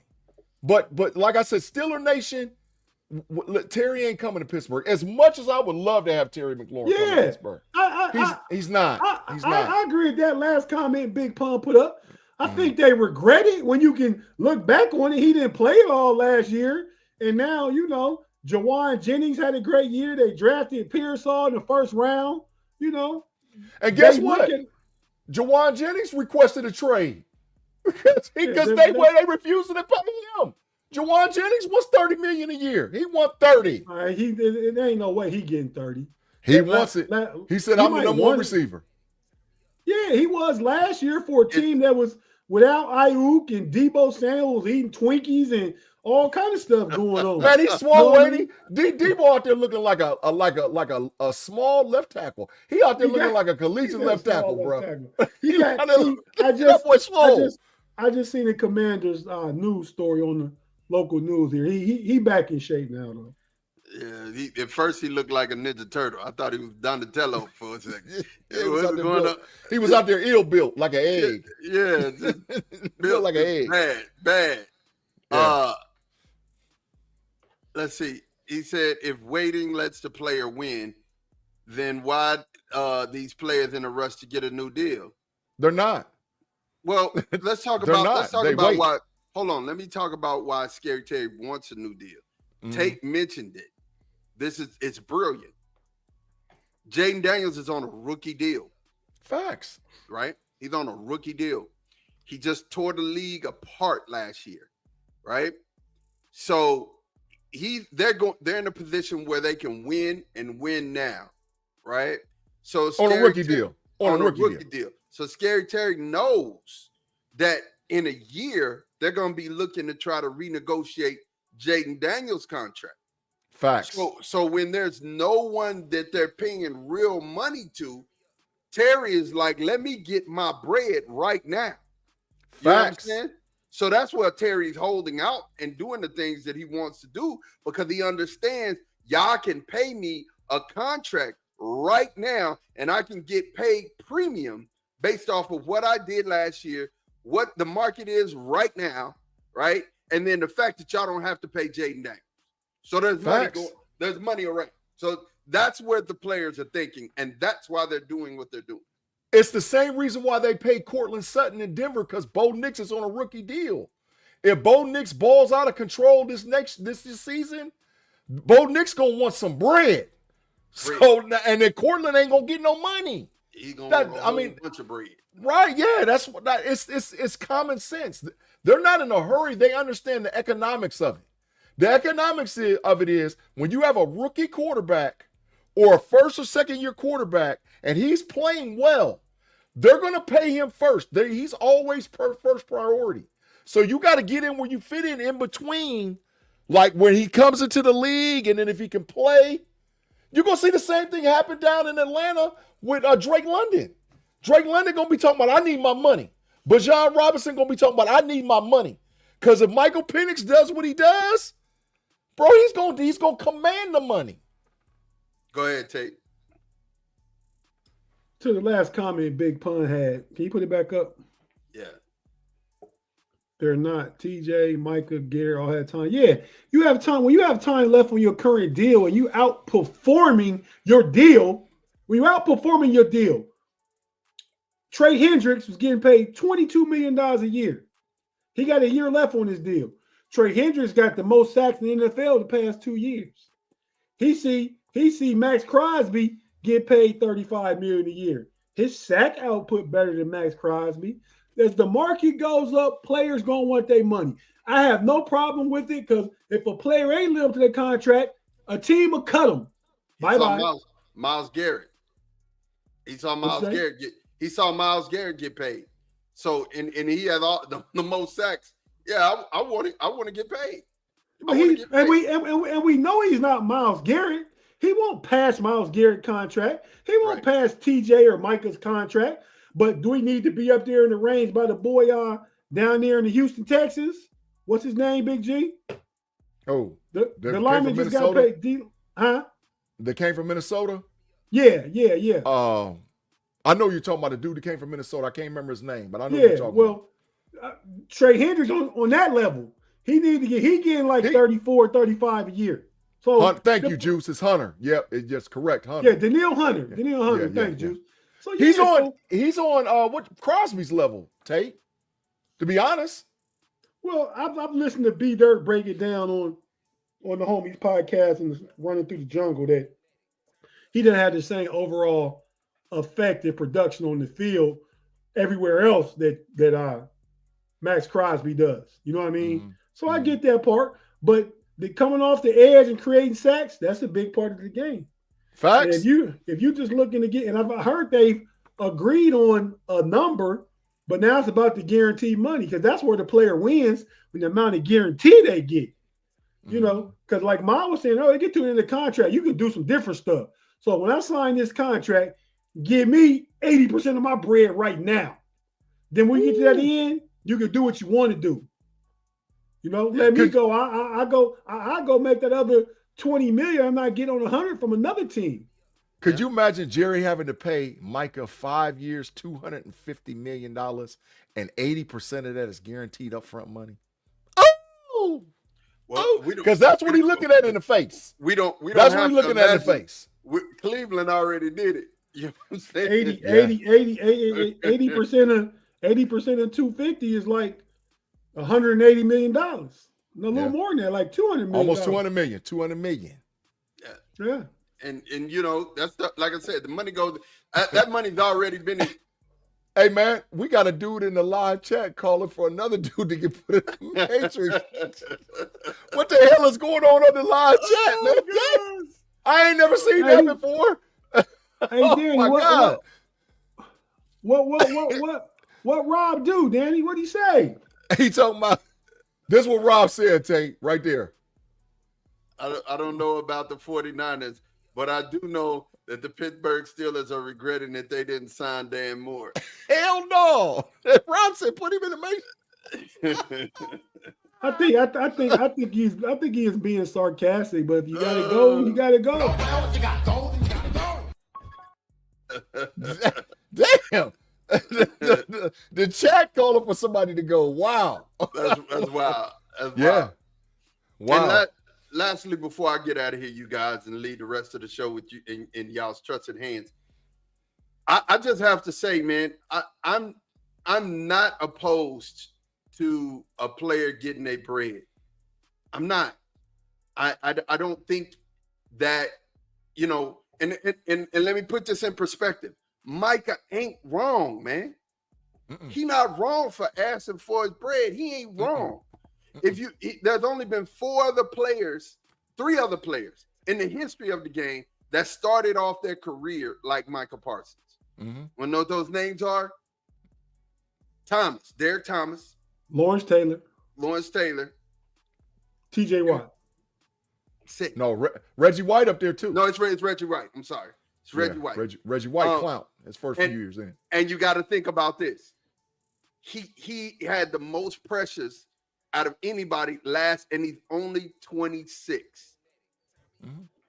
But like I said, Steeler Nation, Terry ain't coming to Pittsburgh. As much as I would love to have Terry McLaurin come to Pittsburgh. He's not. I agree with that last comment Big Pun put up. I think they regret it when you can look back on it. He didn't play it all last year. And now, Jawan Jennings had a great year. They drafted Pearsall in the first round, And guess what? Jawan Jennings requested a trade because they refused to pay him. Jawan Jennings was $30 million a year. He want 30. There ain't no way he getting 30. He wants it. He said, I'm the number one receiver. Yeah, he was last year for a team that was without Ayuk and Debo Samuel was eating Twinkies and all kind of stuff going on. Man, he's small, ain't he? Debo out there looking like a small left tackle. He out there looking like a collegiate left tackle, bro. I just seen the Commanders news story on the local news here. He back in shape now, though. Yeah, at first he looked like a Ninja Turtle. I thought he was Donatello for a second. He was out there ill built, like an egg. Yeah, just built like an egg. Bad. Yeah. Let's see. He said, if waiting lets the player win, then why these players in a rush to get a new deal? They're not. Well, let's talk about why. Hold on. Let me talk about why Scary Terry wants a new deal. Tate mentioned it. It's brilliant. Jaden Daniels is on a rookie deal. Facts. Right? He's on a rookie deal. He just tore the league apart last year. Right? So they're in a position where they can win and win now. Right? So on a rookie deal. On a rookie deal. So Scary Terry knows that in a year they're going to be looking to try to renegotiate Jaden Daniels' contract. Facts. So when there's no one that they're paying real money to, Terry is like, let me get my bread right now. You Facts. understand? So that's where Terry's holding out and doing the things that he wants to do because he understands y'all can pay me a contract right now and I can get paid premium based off of what I did last year, what the market is right now, right? And then the fact that y'all don't have to pay Jaden Daniels. So there's money around. So that's where the players are thinking, and that's why they're doing what they're doing. It's the same reason why they paid Cortland Sutton in Denver because Bo Nix is on a rookie deal. If Bo Nix balls out of control this season, Bo Nix gonna want some bread. So and then Cortland ain't gonna get no money. He's gonna want a bunch of bread. Right? Yeah, that's what it's common sense. They're not in a hurry. They understand the economics of it. The economics of it is when you have a rookie quarterback or a first or second year quarterback and he's playing well, they're going to pay him first. He's always first priority. So you got to get in where you fit in between, like when he comes into the league and then if he can play. You're going to see the same thing happen down in Atlanta with Drake London. Drake London going to be talking about, I need my money. Bijan Robinson going to be talking about, I need my money. Because if Michael Penix does what he does, bro, he's gonna command the money. Go ahead, Tate. To the last comment Big Pun had. Can you put it back up? Yeah. They're not. TJ, Micah, Gary all had time. Yeah, you have time. When you have time left on your current deal and you outperforming your deal, Trey Hendricks was getting paid $22 million a year. He got a year left on his deal. Trey Hendricks got the most sacks in the NFL the past 2 years. He see Max Crosby get paid $35 million a year. His sack output better than Max Crosby. As the market goes up, players gonna want their money. I have no problem with it because if a player ain't live up to their contract, a team will cut him. Bye-bye. Myles Garrett. He saw Myles Garrett get paid. So and he had all the most sacks. Yeah, I want to get paid. We know he's not Myles Garrett. He won't pass Myles Garrett contract. He won't pass TJ or Micah's contract. But do we need to be up there in the range by the boy down there in the Houston, Texas? What's his name, Big G? Oh, the lineman just got paid. They came from Minnesota? Yeah. I know you're talking about the dude that came from Minnesota. I can't remember his name, but I know you're talking about. Trey Hendricks on that level, he getting like 34, 35 a year. So thank you, Juice. It's Hunter. Yep, it's just correct, Hunter. Yeah, Danielle Hunter. Thanks, Juice. So he's on what Crosby's level, Tate. to be honest. Well, I've listened to B Dirt break it down on the homies podcast and running through the jungle that he didn't have the same overall effect and production on the field everywhere else that Max Crosby does. You know what I mean? Mm-hmm. So I get that part, but coming off the edge and creating sacks, that's a big part of the game. Facts. And if you just looking to get, and I've heard they've agreed on a number, but now it's about the guaranteed money because that's where the player wins when the amount of guarantee they get. You know, because like Ma was saying, they get to the end of the contract, you can do some different stuff. So when I sign this contract, give me 80% of my bread right now. Then when you get to that end, you can do what you want to do. You know, let me go. I go make that other 20 million. I'm not getting on 100 from another team. Could you imagine Jerry having to pay Micah 5 years, $250 million, and 80% of that is guaranteed upfront money? Oh, well, because that's what he's looking at in the face. We don't. That's what he's looking at in the face. Cleveland already did it. You know what I'm saying? 80% of 250 is like $180 million. A little more than that, like $200 million. Almost $200 million. $200 million. Yeah. And you know, that's like I said, the money goes. That money's already been in. Hey man, we got a dude in the live chat calling for another dude to get put in the Matrix. What the hell is going on the live chat, man? I ain't never seen that before. Hey, Danny, my God. What Rob do, Danny? What'd he say? He talking about this is what Rob said, Tate, right there. I don't know about the 49ers, but I do know that the Pittsburgh Steelers are regretting that they didn't sign Dan Moore. Hell no. Rob said put him in the Matrix. I think he is being sarcastic, but if you gotta go, you gotta go. Damn. The chat calling for somebody to go. Wow. That's wild. That's yeah. Wild. Wow. And lastly, before I get out of here, you guys, and leave the rest of the show with you in y'all's trusted hands, I just have to say, man, I'm not opposed to a player getting a bread. I'm not. I don't think that, you know, and let me put this in perspective. Micah ain't wrong, man. He not wrong for asking for his bread. He ain't wrong. There's only been three other players in the history of the game that started off their career like Micah Parsons. Want to know what those names are? Derek Thomas, Lawrence Taylor, T.J. Watt. No, Reggie White up there too. No, it's Reggie White. I'm sorry. It's Reggie White. Reggie White clown his first few years in. And you got to think about this. He had the most pressures out of anybody last, and he's only 26.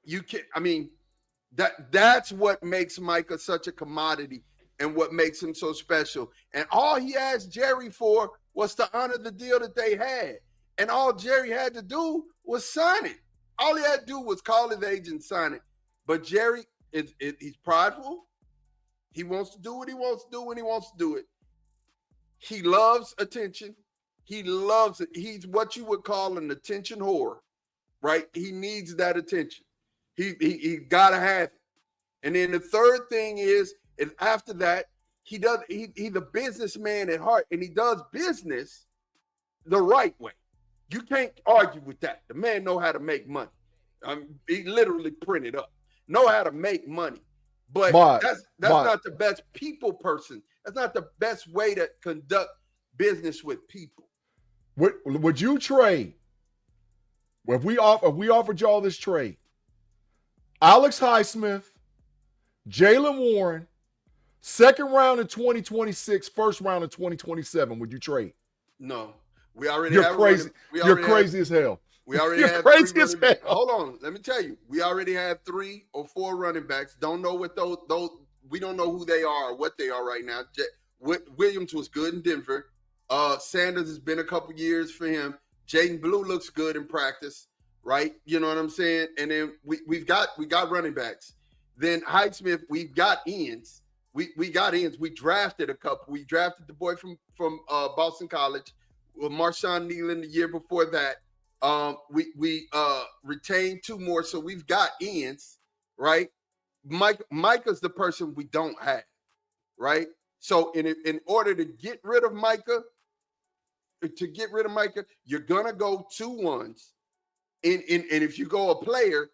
You can, I mean, that's what makes Micah such a commodity and what makes him so special. And all he asked Jerry for was to honor the deal that they had. And all Jerry had to do was sign it. All he had to do was call his agent and sign it. But Jerry, he's prideful. He wants to do what he wants to do when he wants to do it. He loves attention. He loves it. He's what you would call an attention whore, right? He needs that attention. He gotta have it. And then the third thing is after that, he's a businessman at heart, and he does business the right way. You can't argue with that. The man know how to make money. He literally printed up. Know how to make money. But that's not the best people person. That's not the best way to conduct business with people. Would you trade? If we offered y'all this trade, Alex Highsmith, Jaylen Warren, second round in 2026, first round in 2027, would you trade? No. We already You're have crazy. You're crazy as hell. We already You're have crazy as hell. Hold on. Let me tell you. We already have 3 or 4 running backs. Don't know what those we don't know who they are or what they are right now. Williams was good in Denver. Sanders has been a couple years for him. Jaden Blue looks good in practice, right? You know what I'm saying? And then we got running backs. Then Highsmith, we've got ends. we got ends. We drafted a couple. We drafted the boy from Boston College, with Marshawn Nealon the year before that. We retained 2 more, so we've got ends, right? Micah's the person we don't have, right? So in order to get rid of Micah, you're gonna go 2 1s. And if you go a player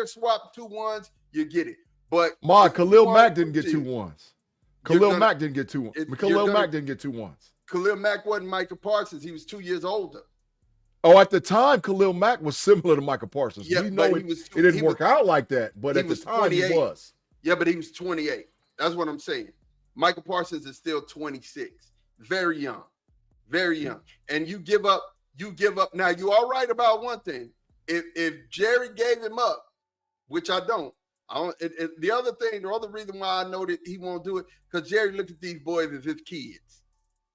swap 2 1s, you get it. But Khalil Mack didn't get 2 1s. Khalil Mack didn't get 2 1s. Khalil Mack didn't get 2 1s. Khalil Mack wasn't Micah Parsons. He was 2 years older. Oh, at the time, Khalil Mack was similar to Micah Parsons. Yeah, we know it didn't work out like that, but at the time he was. Yeah, but he was 28. That's what I'm saying. Michael Parsons is still 26. Very young. Very young. And you give up. Now, you are right about one thing. If Jerry gave him up, which I don't, the other reason why I know that he won't do it, because Jerry looked at these boys as his kids.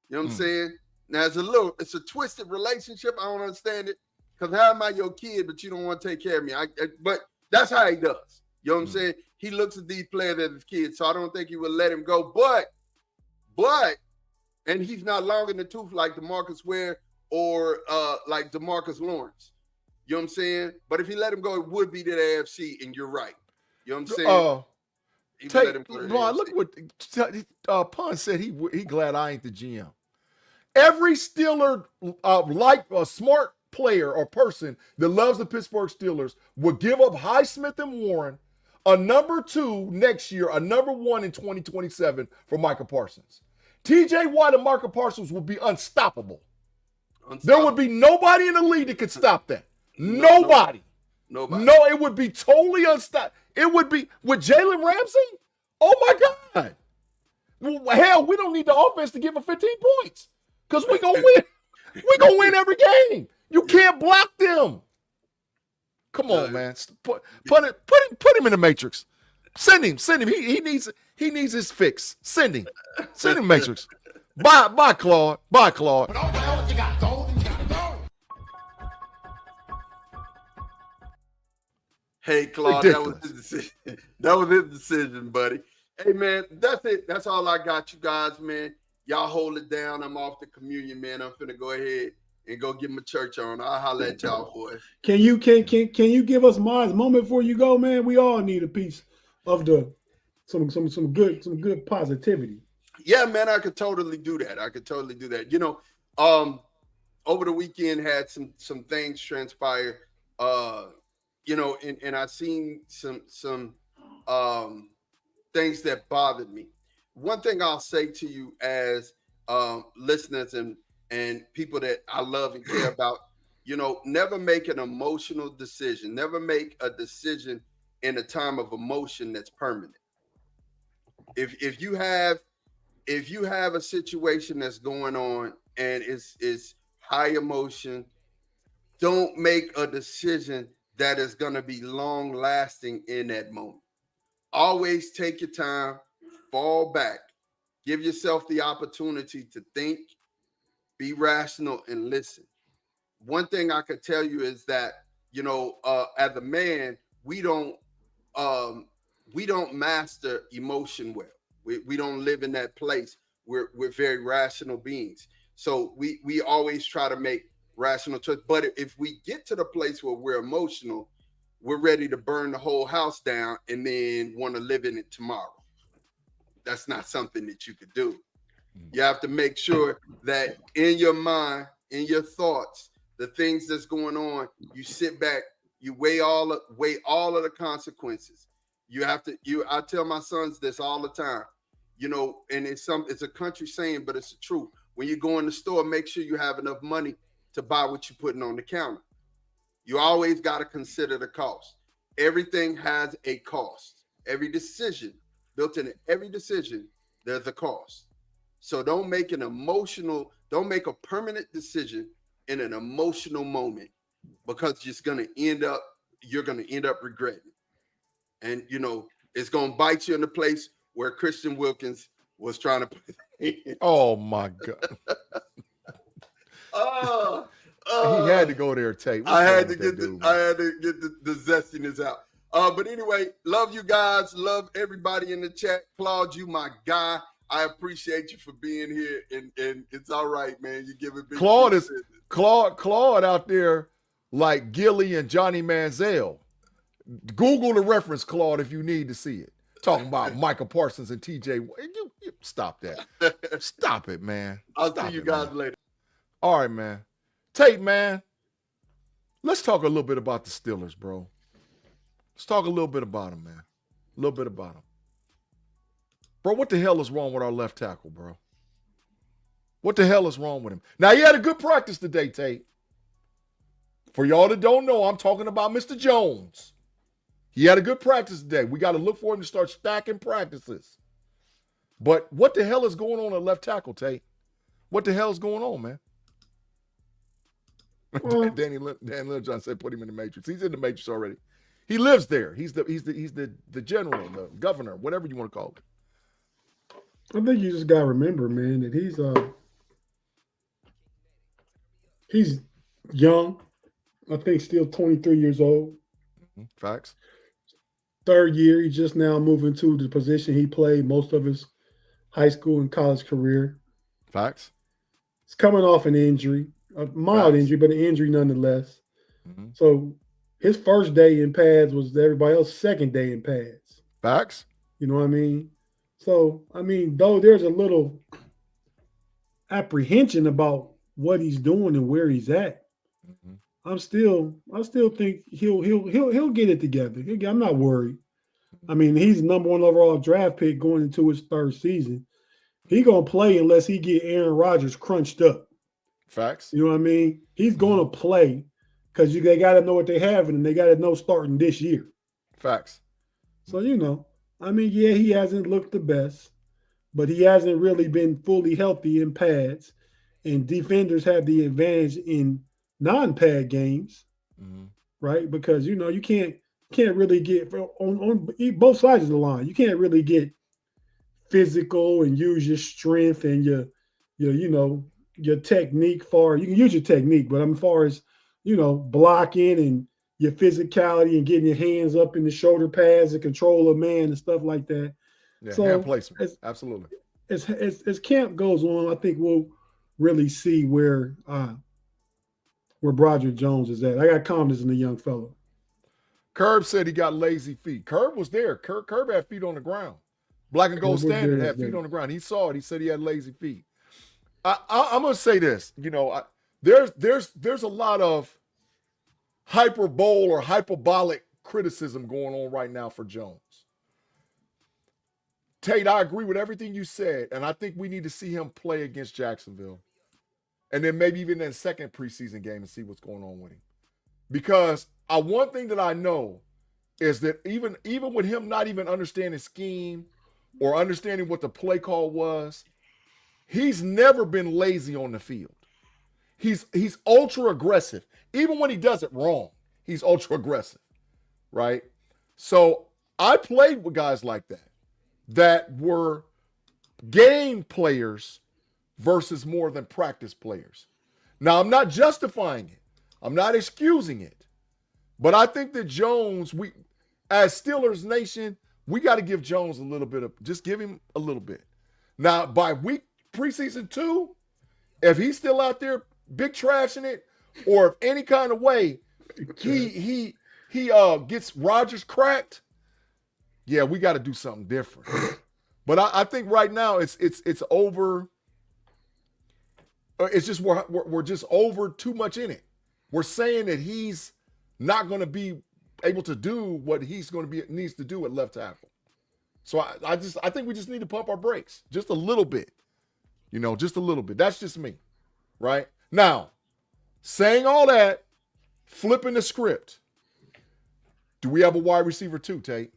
You know what I'm saying? Now, it's a twisted relationship. I don't understand it, because how am I your kid, but you don't want to take care of me? But that's how he does. You know what I'm saying? He looks at these players as his kids, so I don't think he would let him go. But, and he's not long in the tooth like DeMarcus Ware or like DeMarcus Lawrence. You know what I'm saying? But if he let him go, it would be to the AFC, and you're right. You know what I'm saying? Look what Pun said. He glad I ain't the GM. Every Steeler, like a smart player or person that loves the Pittsburgh Steelers, would give up Highsmith and Warren, a number 2 next year, a number 1 in 2027 for Micah Parsons. TJ Watt and Micah Parsons would be unstoppable. There would be nobody in the league that could stop that. Nobody. No, it would be totally unstoppable. It would be with Jalen Ramsey. Oh my God. Well, hell, we don't need the offense to give him 15 points because we're gonna win. We're gonna win every game. You can't block them. Come on, man. Put him in the Matrix. Send him. He needs his fix. Send him Matrix. Bye, Claude. Bye, Claude. Hey, Claude, ridiculous. That was his decision. That was his decision, buddy. Hey, man, that's it. That's all I got, you guys, man. Y'all hold it down. I'm off the communion, man. I'm finna go ahead and go get my church on. I'll holler at y'all, boys. Can you give us Mars moment before you go, man? We all need a piece of some good positivity. Yeah, man, I could totally do that. You know, over the weekend had some things transpire. You know, and I seen some things that bothered me. One thing I'll say to you as listeners and people that I love and care about, you know, never make an emotional decision. Never make a decision in a time of emotion that's permanent. If you have a situation that's going on and it's high emotion, don't make a decision that is going to be long lasting in that moment. Always take your time, fall back, give yourself the opportunity to think, be rational, and listen. One thing I could tell you is that, you know, as a man, we don't master emotion well. We don't live in that place. We're very rational beings. So we always try to make rational choice. But if we get to the place where we're emotional, we're ready to burn the whole house down and then want to live in it tomorrow. That's not something that you could do. You have to make sure that in your mind, in your thoughts, the things that's going on, you sit back, you weigh all of the consequences. I tell my sons this all the time, you know, and it's a country saying, but it's the truth. When you go in the store, make sure you have enough money to buy what you're putting on the counter. You always got to consider the cost. Everything has a cost. Every decision, built into every decision, there's a cost. So don't make a permanent decision in an emotional moment, because you're gonna end up regretting. And you know, it's gonna bite you in the place where Christian Wilkins was trying to put it. Oh my God. He had to go there, Tate. I had to get the zestiness out. But anyway, love you guys. Love everybody in the chat. Claude, you my guy. I appreciate you for being here, and it's all right, man. You give it big. Claude out there like Gilly and Johnny Manziel. Google the reference, Claude, if you need to see it. Talking about Michael Parsons and TJ. You stop that. Stop it, man. I'll see you guys later. All right, man. Tate, man. Let's talk a little bit about the Steelers, bro. Let's talk a little bit about them, man. A little bit about them. Bro, what the hell is wrong with our left tackle, bro? What the hell is wrong with him? Now, he had a good practice today, Tate. For y'all that don't know, I'm talking about Mr. Jones. He had a good practice today. We got to look for him to start stacking practices. But what the hell is going on at left tackle, Tate? What the hell is going on, man? Danny Littlejohn said put him in the Matrix. He's in the Matrix already. He lives there. He's the general, the governor, whatever you want to call it. I think you just gotta remember, man, that he's young. I think still 23 years old. Facts. Third year, he's just now moving to the position he played most of his high school and college career. Facts. He's coming off an injury, a mild injury, but an injury nonetheless. Mm-hmm. So his first day in pads was everybody else's second day in pads. Facts. You know what I mean? So, I mean, though there's a little apprehension about what he's doing and where he's at, mm-hmm. I still think he'll get it together. I'm not worried. I mean, he's the number 1 overall draft pick going into his third season. He gonna play unless he get Aaron Rodgers crunched up. Facts. You know what I mean? He's gonna play because they got to know what they have and they got to know starting this year. Facts. So I mean, yeah, he hasn't looked the best, but he hasn't really been fully healthy in pads, and defenders have the advantage in non-pad games, mm-hmm. right? Because you can't really get on both sides of the line. You can't really get physical and use your strength and your technique for. You can use your technique, but as far as blocking and your physicality and getting your hands up in the shoulder pads to control a man and stuff like that. Yeah, so hand placement. Absolutely. As camp goes on, I think we'll really see where Broderick Jones is at. I got confidence in the young fellow. Curb said he got lazy feet. Curb was there. Curb had feet on the ground. Black and Gold Standard had feet on the ground. He saw it. He said he had lazy feet. I'm going to say this. There's a lot of hyperbole or hyperbolic criticism going on right now for Jones. Tate, I agree with everything you said, and I think we need to see him play against Jacksonville. And then maybe even in the second preseason game and see what's going on with him. Because one thing that I know is that even with him not even understanding scheme or understanding what the play call was, he's never been lazy on the field. He's ultra aggressive. Even when he does it wrong, he's ultra aggressive, right? So I played with guys like that were game players versus more than practice players. Now, I'm not justifying it. I'm not excusing it. But I think that Jones, as Steelers Nation, we got to give Jones a little bit just give him a little bit. Now, by preseason 2, if he's still out there big trashing it, or if any kind of way he gets Rodgers cracked, yeah, we got to do something different. But I think right now it's over. It's just we're just over too much in it. We're saying that he's not going to be able to do what he's going to needs to do at left tackle. So I think we just need to pump our brakes just a little bit. Just a little bit. That's just me, right? Now, saying all that, flipping the script. Do we have a wide receiver 2, Tate?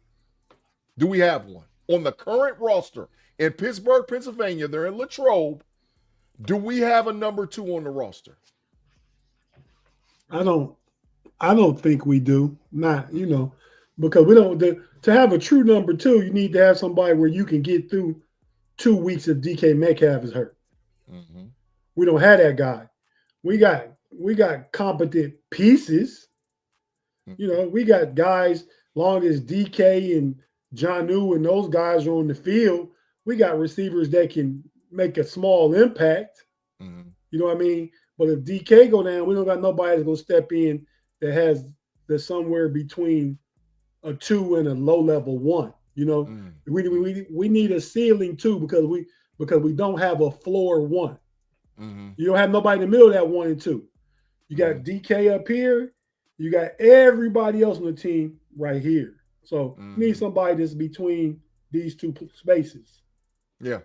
Do we have one? On the current roster in Pittsburgh, Pennsylvania, they're in Latrobe. Do we have a number 2 on the roster? I don't think we do. Not, because we don't. To have a true number 2, you need to have somebody where you can get through 2 weeks if DK Metcalf is hurt. Mm-hmm. We don't have that guy. We got competent pieces. We got guys long as DK and Jonnu and those guys are on the field, we got receivers that can make a small impact. Mhm. You know what I mean? But if DK go down, we don't got nobody that's gonna step in that's somewhere between a 2 and a low level 1. You know, we need a ceiling 2 because we don't have a floor 1. You don't have nobody in the middle of that 1 and 2. You got DK up here. You got everybody else on the team right here. So you need somebody that's between these two spaces. Yeah.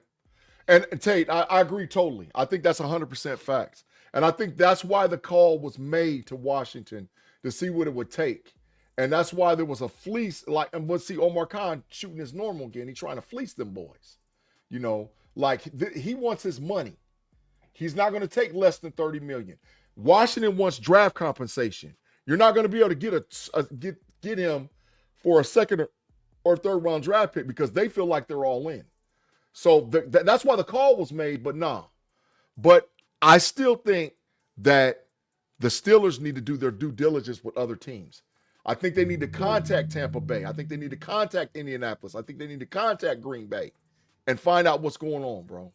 And Tate, I agree totally. I think that's 100% facts. And I think that's why the call was made to Washington to see what it would take. And that's why there was a fleece. And we'll see Omar Khan shooting his normal again. He's trying to fleece them boys. You know, he wants his money. He's not going to take less than $30 million. Washington wants draft compensation. You're not going to be able to get him for a second or third round draft pick because they feel like they're all in. So that's why the call was made, but nah. But I still think that the Steelers need to do their due diligence with other teams. I think they need to contact Tampa Bay. I think they need to contact Indianapolis. I think they need to contact Green Bay and find out what's going on, bro.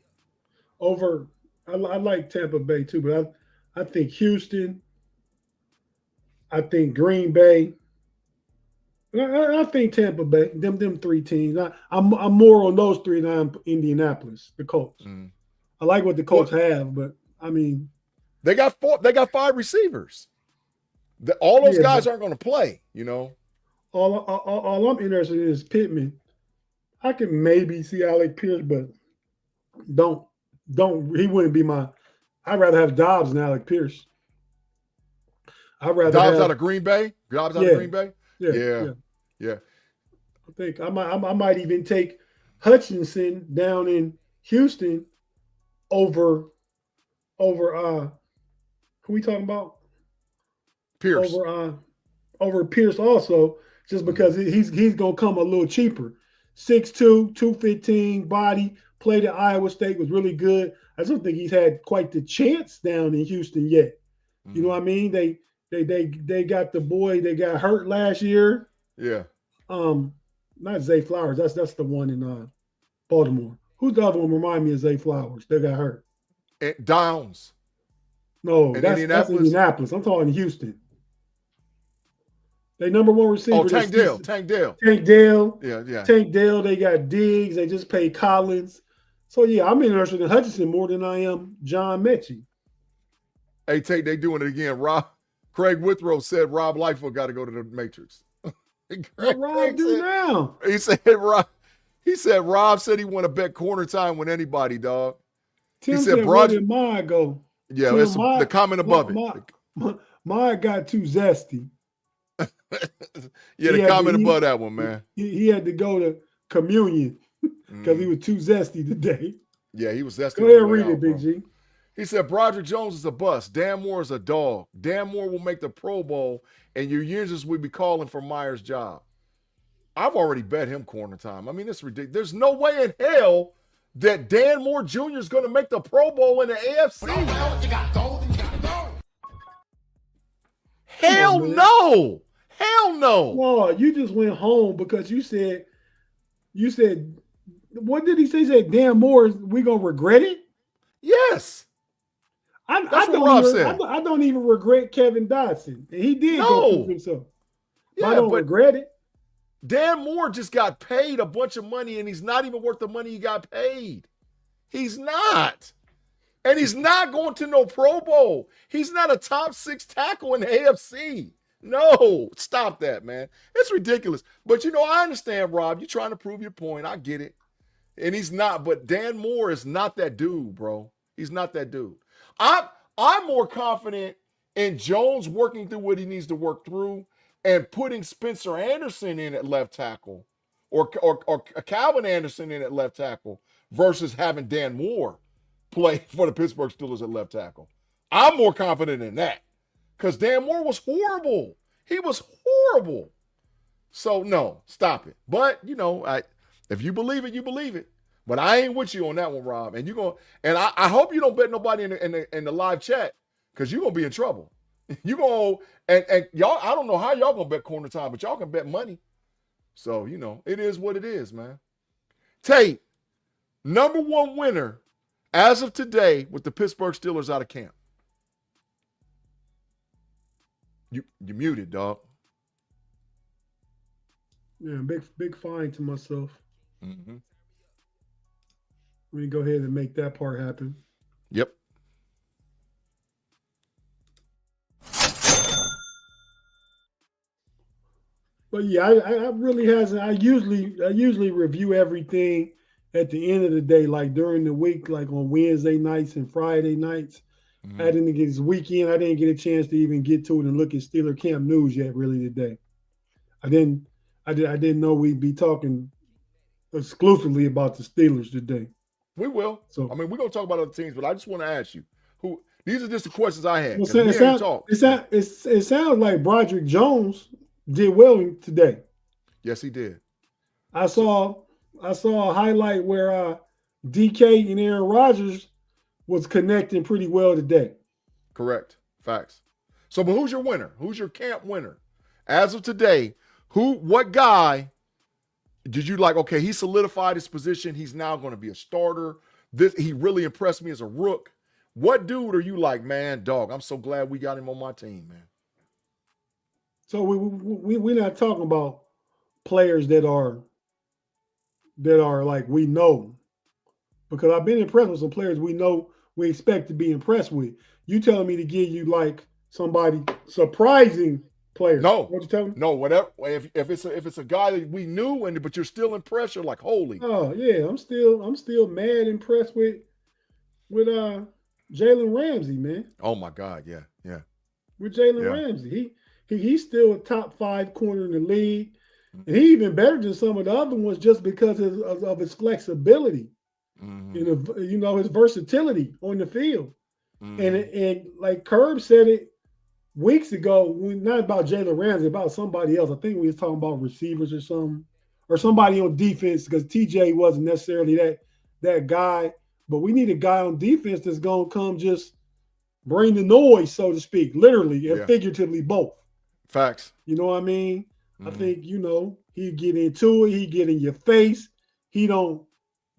I like Tampa Bay too, but I think Houston, I think Green Bay, I think Tampa Bay, them 3 teams. I'm more on those 3 than I'm Indianapolis, the Colts. I like what the Colts have, but I mean, they got 5 receivers. All those guys aren't going to play, you know. All I'm interested in is Pittman. I can maybe see Alec Pierce, but don't. He wouldn't be my. I'd rather have Dobbs than Alec Pierce. I'd rather Dobbs out of Green Bay. Dobbs out of Green Bay. Yeah. I think I might even take Hutchinson down in Houston over who we talking about? Pierce. Over Pierce also, just because he's gonna come a little cheaper. 6'2", 215 body, played at Iowa State, was really good. I don't think he's had quite the chance down in Houston yet. You know what I mean? They got the boy, they got hurt last year. Yeah. Not Zay Flowers. That's the one in Baltimore. Who's the other one? Remind me of Zay Flowers. They got hurt. Downs. No, that's Indianapolis. I'm talking Houston. They number 1 receiver. Oh, Tank Dell. Tank Dell. Yeah. Tank Dell. They got Diggs. They just paid Collins. So yeah, I'm interested in Hutchinson more than I am John Mechie. Hey, Tate, they doing it again. Craig Withrow said Rob Lightfoot got to go to the Matrix. What Rob do now? He said Rob said he want to bet corner time with anybody, dog. Tim said where did my go? Yeah, Tim, it's the comment above it. My got too zesty. The comment above that one, man. He had to go to communion because he was too zesty today. Yeah, he was zesty. Go ahead and read it, Big G. He said, Broderick Jones is a bust. Dan Moore is a dog. Dan Moore will make the Pro Bowl, and your users will be calling for Myers' job. I've already bet him corner time. I mean, it's ridiculous. There's no way in hell that Dan Moore Jr. is going to make the Pro Bowl in the AFC. Hell no. Hell no. Well, you just went home because you said, what did he say? He said, Dan Moore, we going to regret it? Yes. That's what Rob said. I don't even regret Kevin Dotson. He did go through himself. Yeah, I don't regret it. Dan Moore just got paid a bunch of money, and he's not even worth the money he got paid. He's not. And he's not going to no Pro Bowl. He's not a top 6 tackle in the AFC. No, stop that, man. It's ridiculous. But, I understand, Rob. You're trying to prove your point. I get it. And he's not. But Dan Moore is not that dude, bro. He's not that dude. I'm more confident in Jones working through what he needs to work through and putting Spencer Anderson in at left tackle or Calvin Anderson in at left tackle versus having Dan Moore play for the Pittsburgh Steelers at left tackle. I'm more confident in that because Dan Moore was horrible. He was horrible. So, no, stop it. But, if you believe it, you believe it. But I ain't with you on that one, Rob. And I hope you don't bet nobody in the live chat because you're gonna be in trouble. You go and y'all. I don't know how y'all gonna bet corner time, but y'all can bet money. So, it is what it is, man. Tate, number one winner as of today with the Pittsburgh Steelers out of camp. You muted, dog. Yeah, big fine to myself. Mm-hmm. Let me go ahead and make that part happen. Yep. But yeah, I really hasn't. I usually review everything at the end of the day, like during the week, like on Wednesday nights and Friday nights. Mm-hmm. I didn't get this weekend. I didn't get a chance to even get to it and look at Steeler camp news yet. Really today, I didn't know we'd be talking exclusively about the Steelers today. We will. So we're gonna talk about other teams, but I just want to ask you who. These are just the questions I had. Well, it sounds like Broderick Jones did well today. Yes, he did. I saw a highlight where DK and Aaron Rodgers was connecting pretty well today. Correct. Facts. So, but who's your winner? Who's your camp winner? As of today, what guy did you like? Okay, he solidified his position. He's now going to be a starter. He really impressed me as a rook. What dude are you like, man, dog? I'm so glad we got him on my team, man. So we're not talking about players that are like we know, because I've been impressed with some players we know we expect to be impressed with. You telling me to give you like somebody surprising player? No, what you telling me? No, whatever. If it's a guy that we knew but you're still impressed, you're like, holy. Oh yeah, I'm still mad impressed with Jalen Ramsey, man. Oh my God, yeah. With Jalen Ramsey, he's still a top 5 corner in the league, and he even better than some of the other ones just because of his flexibility, his versatility on the field. And like Curb said it weeks ago, not about Jalen Ramsey, about somebody else. I think we was talking about receivers or something, or somebody on defense, because TJ wasn't necessarily that guy. But we need a guy on defense that's gonna come just bring the noise, so to speak, literally and figuratively both. Facts. You know what I mean? I think, he get into it, he get in your face, he don't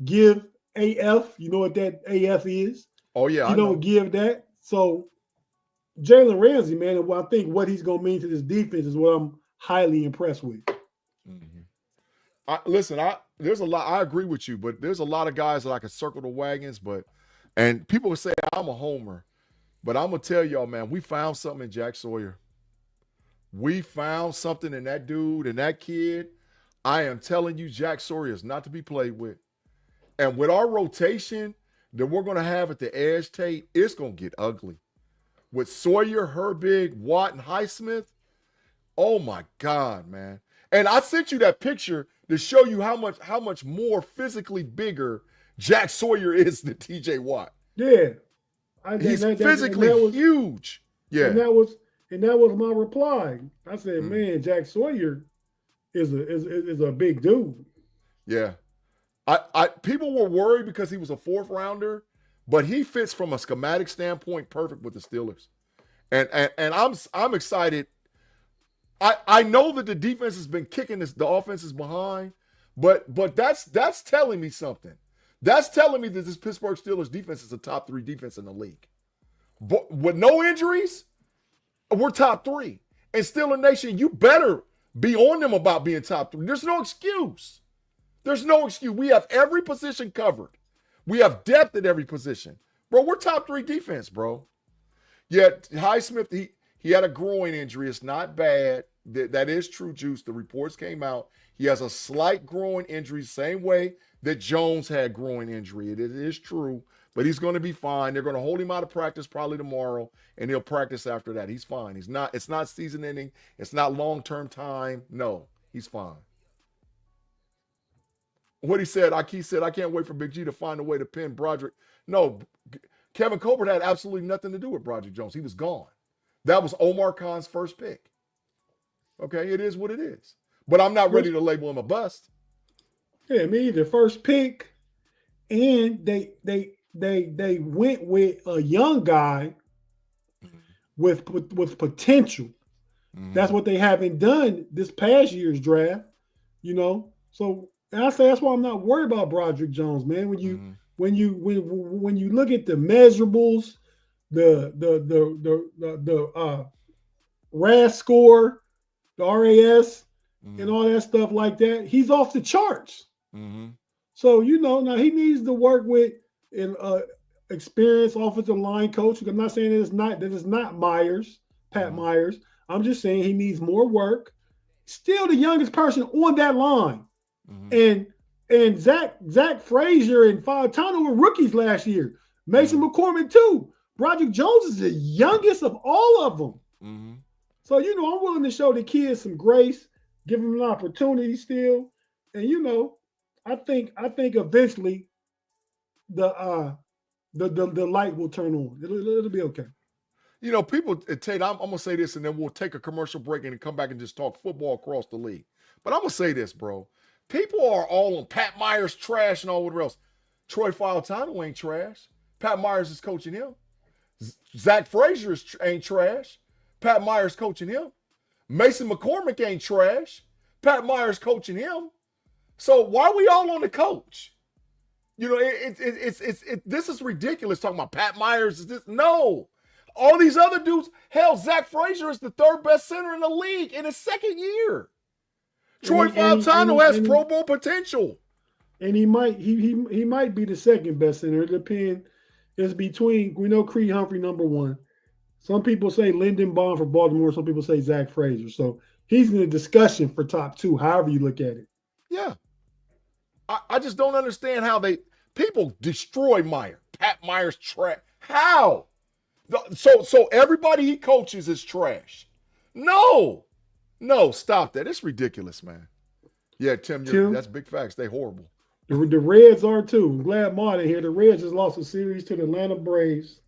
give AF. You know what that AF is? Oh yeah. He don't give that. So Jalen Ramsey, man, I think what he's gonna mean to this defense is what I'm highly impressed with. There's a lot. I agree with you, but there's a lot of guys that I could circle the wagons. And people would say I'm a homer, but I'm gonna tell y'all, man, we found something in Jack Sawyer. We found something in that dude and that kid. I am telling you, Jack Sawyer is not to be played with. And with our rotation that we're gonna have at the edge, Tate, it's gonna get ugly. With Sawyer, Herbig, Watt, and Highsmith, oh my God, man! And I sent you that picture to show you how much more physically bigger Jack Sawyer is than TJ Watt. Yeah, he's physically huge. Yeah, and that was my reply. I said, man, Jack Sawyer is a big dude. Yeah, people were worried because he was a 4th rounder, but he fits from a schematic standpoint perfect with the Steelers, and I'm excited. I know that the defense has been kicking the offense is behind, but that's telling me something. That's telling me that this Pittsburgh Steelers defense is a top 3 defense in the league. But with no injuries, we're top 3. And Steeler Nation, you better be on them about being top 3. There's no excuse. There's no excuse. We have every position covered. We have depth at every position. Bro, we're top 3 defense, bro. Yet Highsmith, he had a groin injury. It's not bad. That is true, Juice. The reports came out. He has a slight groin injury, same way that Jones had groin injury. It is true, but he's going to be fine. They're going to hold him out of practice probably tomorrow, and he'll practice after that. He's fine. It's not season ending. It's not long-term time. No, he's fine. What he said, I can't wait for Big G to find a way to pin Broderick. No, Kevin Colbert had absolutely nothing to do with Broderick Jones. He was gone. That was Omar Khan's first pick. Okay, it is what it is. But I'm not ready to label him a bust. Yeah, me either. First pick, and they went with a young guy with potential. That's what they haven't done this past year's draft. You know, so and I say that's why I'm not worried about Broderick Jones, man. When you look at the measurables, the RAS score, the RAS, and all that stuff like that, he's off the charts. So now he needs to work with an experienced offensive line coach. I'm not saying that it's not Myers, Pat Myers. I'm just saying he needs more work. Still the youngest person on that line. And Zach Frazier and Fautano were rookies last year. Mason McCormick too. Broderick Jones is the youngest of all of them. So I'm willing to show the kids some grace, give them an opportunity still, and I think eventually the light will turn on. It'll be okay. People, Tate, I'm going to say this and then we'll take a commercial break and then come back and just talk football across the league. But I'm going to say this, bro. People are all on Pat Myers trash and all whatever else. Troy Fautano ain't trash. Pat Myers is coaching him. Zach Frazier ain't trash. Pat Myers coaching him. Mason McCormick ain't trash. Pat Myers coaching him. So why are we all on the coach? This is ridiculous talking about Pat Myers. No. All these other dudes, hell, Zach Frazier is the third best center in the league in his second year. Troy Fautano has Pro Bowl potential. And he might be the second best center. It depends. It's between, we know Creed Humphrey number one. Some people say Lyndon Bond for Baltimore. Some people say Zach Frazier. So he's in the discussion for top two, however you look at it. Yeah. I just don't understand how people destroy Meyer. Pat Myers trash. How? So everybody he coaches is trash. No, stop that. It's ridiculous, man. Yeah, Tim, that's big facts. They horrible. The Reds are too. I'm glad Martin here. The Reds just lost a series to the Atlanta Braves.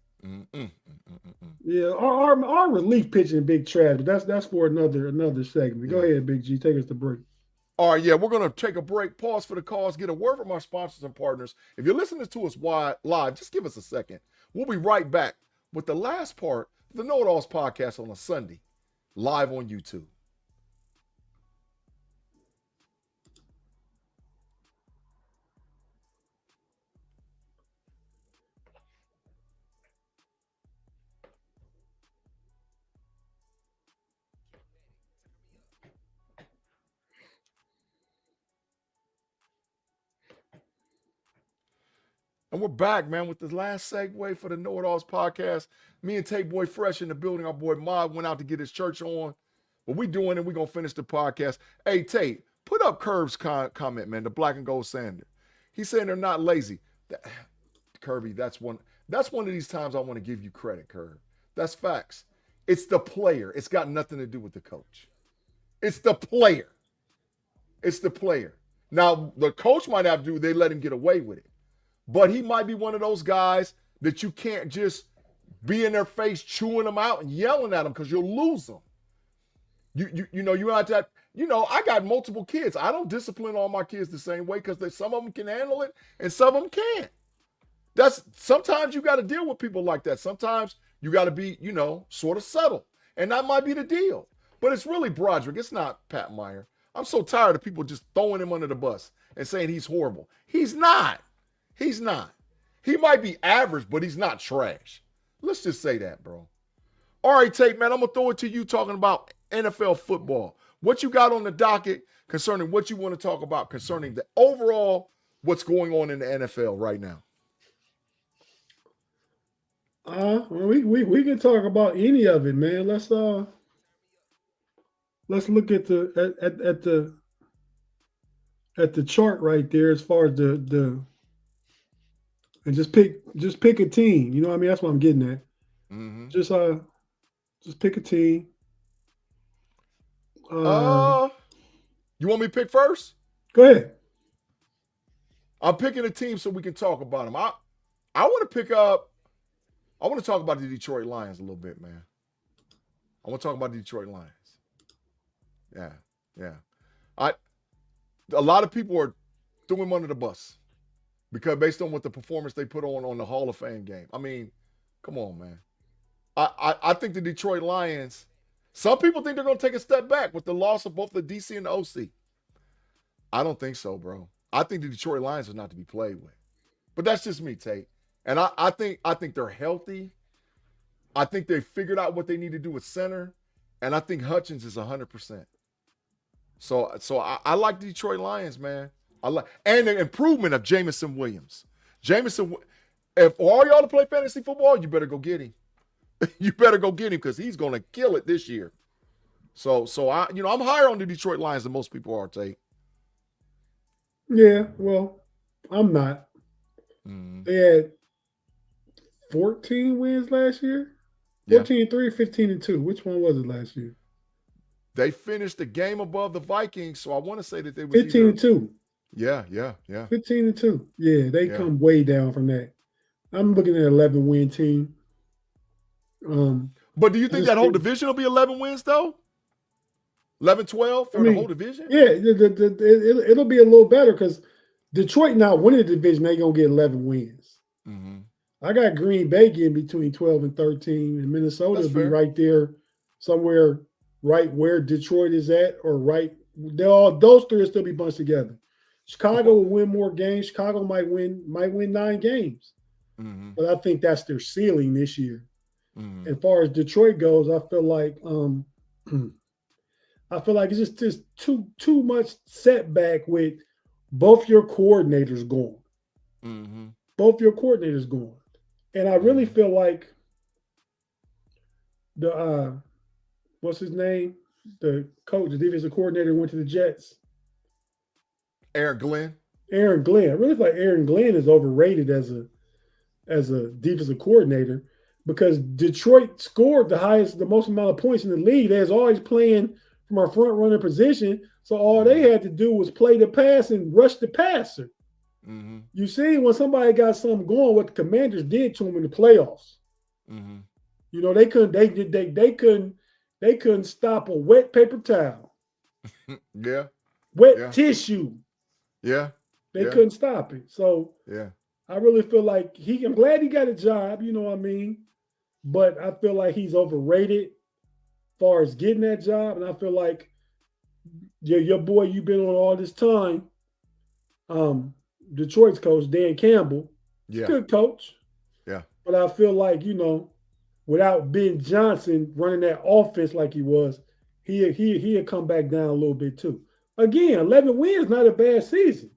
Yeah, our relief pitching big trash, but that's for another segment. Go ahead, Big G. Take us to break. All right, yeah, we're going to take a break, pause for the cause, get a word from our sponsors and partners. If you're listening to us live, just give us a second. We'll be right back with the last part of the KnoItAllz podcast on a Sunday, live on YouTube. And we're back, man, with the last segue for the KnoItAllz podcast. Me and Tate Boy Fresh in the building. Our boy Mod went out to get his church on. But we doing it. We're going to finish the podcast. Hey, Tate, put up Curve's comment, man, the black and gold sander. He's saying they're not lazy. Kirby, that's one of these times I want to give you credit, Curve. That's facts. It's the player. It's got nothing to do with the coach. It's the player. It's the player. Now, the coach might have to do, they let him get away with it. But he might be one of those guys that you can't just be in their face chewing them out and yelling at them because you'll lose them. You have to, I got multiple kids. I don't discipline all my kids the same way because some of them can handle it and some of them can't. Sometimes you got to deal with people like that. Sometimes you got to be, sort of subtle. And that might be the deal. But it's really Broderick. It's not Pat Meyer. I'm so tired of people just throwing him under the bus and saying he's horrible. He's not. He's not. He might be average, but he's not trash. Let's just say that, bro. All right, Tate, man, I'm going to throw it to you talking about NFL football. What you got on the docket concerning what you want to talk about concerning the overall what's going on in the NFL right now? We can talk about any of it, man. Let's look at the chart right there as far as the and just pick a team. You know what I mean? That's what I'm getting at. Mm-hmm. Just pick a team. You want me to pick first? Go ahead. I'm picking a team so we can talk about them. I want to talk about the Detroit Lions a little bit, man. I want to talk about the Detroit Lions. Yeah. A lot of people are throwing them under the bus because based on what the performance they put on the Hall of Fame game. I mean, come on, man. I think the Detroit Lions, some people think they're going to take a step back with the loss of both the DC and the OC. I don't think so, bro. I think the Detroit Lions are not to be played with. But that's just me, Tate. And I think they're healthy. I think they figured out what they need to do with center, and I think Hutchins is 100%. So I like the Detroit Lions, man. And the improvement of Jamison Williams. If all y'all to play fantasy football, you better go get him. You better go get him because he's going to kill it this year. So I'm higher on the Detroit Lions than most people are, Tate. Yeah, well, I'm not. They had 14 wins last year. 14-3, 15-2. Which one was it last year? They finished the game above the Vikings, so I want to say that they were 15-2. Yeah. 15-2. Yeah, they come way down from that. I'm looking at an 11-win team. But do you think that whole division will be 11 wins though? 11-12 for the whole division? Yeah, it'll be a little better because Detroit not winning the division, they're going to get 11 wins. Mm-hmm. I got Green Bay getting between 12 and 13, and Minnesota will be right there somewhere right where Detroit is at, or right. Those three will still be bunched together. Chicago will win more games. Chicago might win 9 games. Mm-hmm. But I think that's their ceiling this year. Mm-hmm. As far as Detroit goes, I feel like it's just too much setback with both your coordinators going. Mm-hmm. Both your coordinators going. And I really feel like the what's his name? The coach, the defensive coordinator went to the Jets. Aaron Glenn. I really feel like Aaron Glenn is overrated as a defensive coordinator because Detroit scored the most amount of points in the league. They was always playing from our front runner position. So all they had to do was play the pass and rush the passer. Mm-hmm. You see, when somebody got something going, what the Commanders did to them in the playoffs. Mm-hmm. You know, they couldn't stop a wet paper towel. Yeah. Wet tissue. Yeah. They couldn't stop it. So yeah. I really feel like I'm glad he got a job, you know what I mean? But I feel like he's overrated as far as getting that job. And I feel like your boy you've been on all this time, Detroit's coach, Dan Campbell, he's a good coach. Yeah. But I feel like, without Ben Johnson running that offense like he was, he'll come back down a little bit too. Again, 11 wins, not a bad season.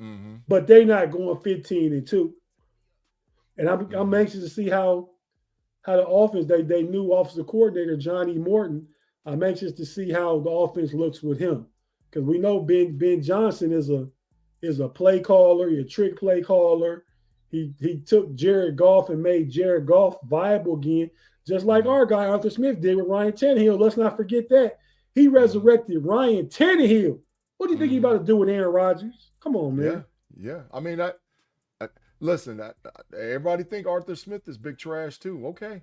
Mm-hmm. But they're not going 15-2. And I'm anxious to see how the offense, they new offensive coordinator, Johnny Morton, I'm anxious to see how the offense looks with him. Because we know Ben Johnson is a play caller, a trick play caller. He took Jared Goff and made Jared Goff viable again, just like our guy Arthur Smith did with Ryan Tannehill. Let's not forget that. He resurrected Ryan Tannehill. What do you think he's about to do with Aaron Rodgers? Come on, man. Yeah. I mean, listen, everybody think Arthur Smith is big trash too. Okay.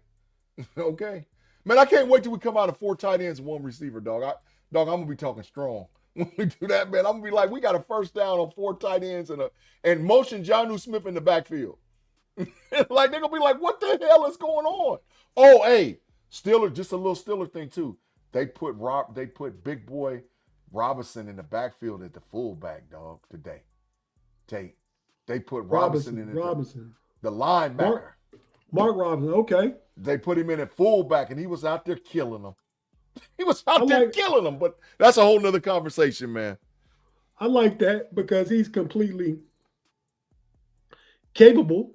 Okay. Man, I can't wait till we come out of 4 tight ends and 1 receiver, dog. I'm going to be talking strong. When we do that, man, I'm going to be like, we got a first down on 4 tight ends and motion Jonnu Smith in the backfield. Like, they're going to be like, what the hell is going on? Oh, hey, Steeler, just a little Steeler thing too. They put big boy Robinson in the backfield at the fullback, dog, today. They put Robinson in the linebacker. Mark Robinson, okay. They put him in at fullback, and he was out there killing them. He was out there killing them, but that's a whole nother conversation, man. I like that because he's completely capable.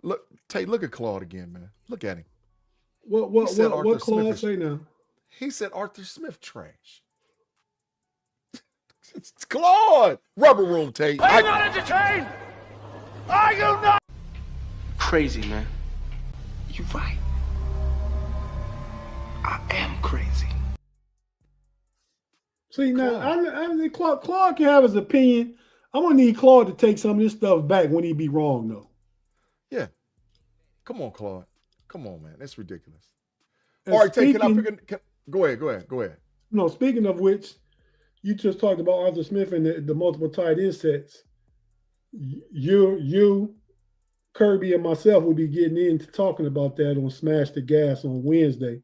Look at Claude again, man. Look at him. What Claude say now? He said Arthur Smith trash. It's Claude. Rubber room, Tate. Are you not entertained? Are you not? Crazy, man. You're right. I am crazy. See, now, Claude can have his opinion. I'm going to need Claude to take some of this stuff back when he be wrong, though. Yeah. Come on, Claude. Come on, man. That's ridiculous. All right, Tate, go ahead. No, speaking of which, you just talked about Arthur Smith and the multiple tight end sets. You, Kirby, and myself will be getting into talking about that on Smash the Gas on Wednesday.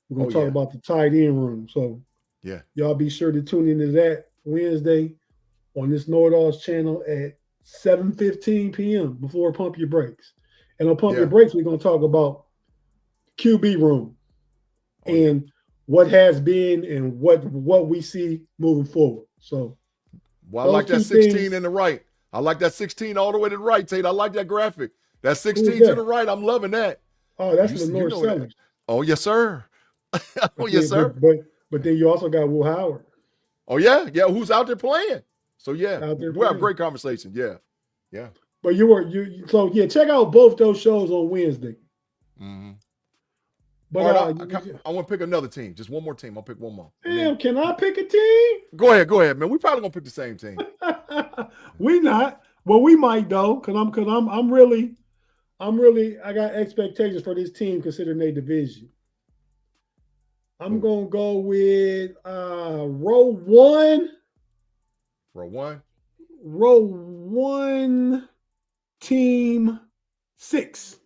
We're going to talk about the tight end room. So, y'all be sure to tune into that Wednesday on this KnoItAllz channel at 7:15 p.m. before Pump Your Brakes. And on Pump Your Brakes, we're going to talk about QB room and what has been and what we see moving forward. So, well, I like that 16 in the right. I like that 16 all the way to the right, Tate. I like that graphic. That 16 to the right. I'm loving that. Oh, that's Lenore Sellers. Oh, yes, sir. Oh, yes, sir. But then you also got Will Howard. Oh, yeah. Yeah, who's out there playing. So, yeah, we'll have great conversation. Yeah. Yeah. But check out both those shows on Wednesday. Mm-hmm. But I want to pick another team. Just one more team. I'll pick one more. Damn, can I pick a team? Go ahead, man. We probably gonna pick the same team. We not. Well, we might though, I'm really I got expectations for this team considering their division. I'm gonna go with row one. Row one, team 6.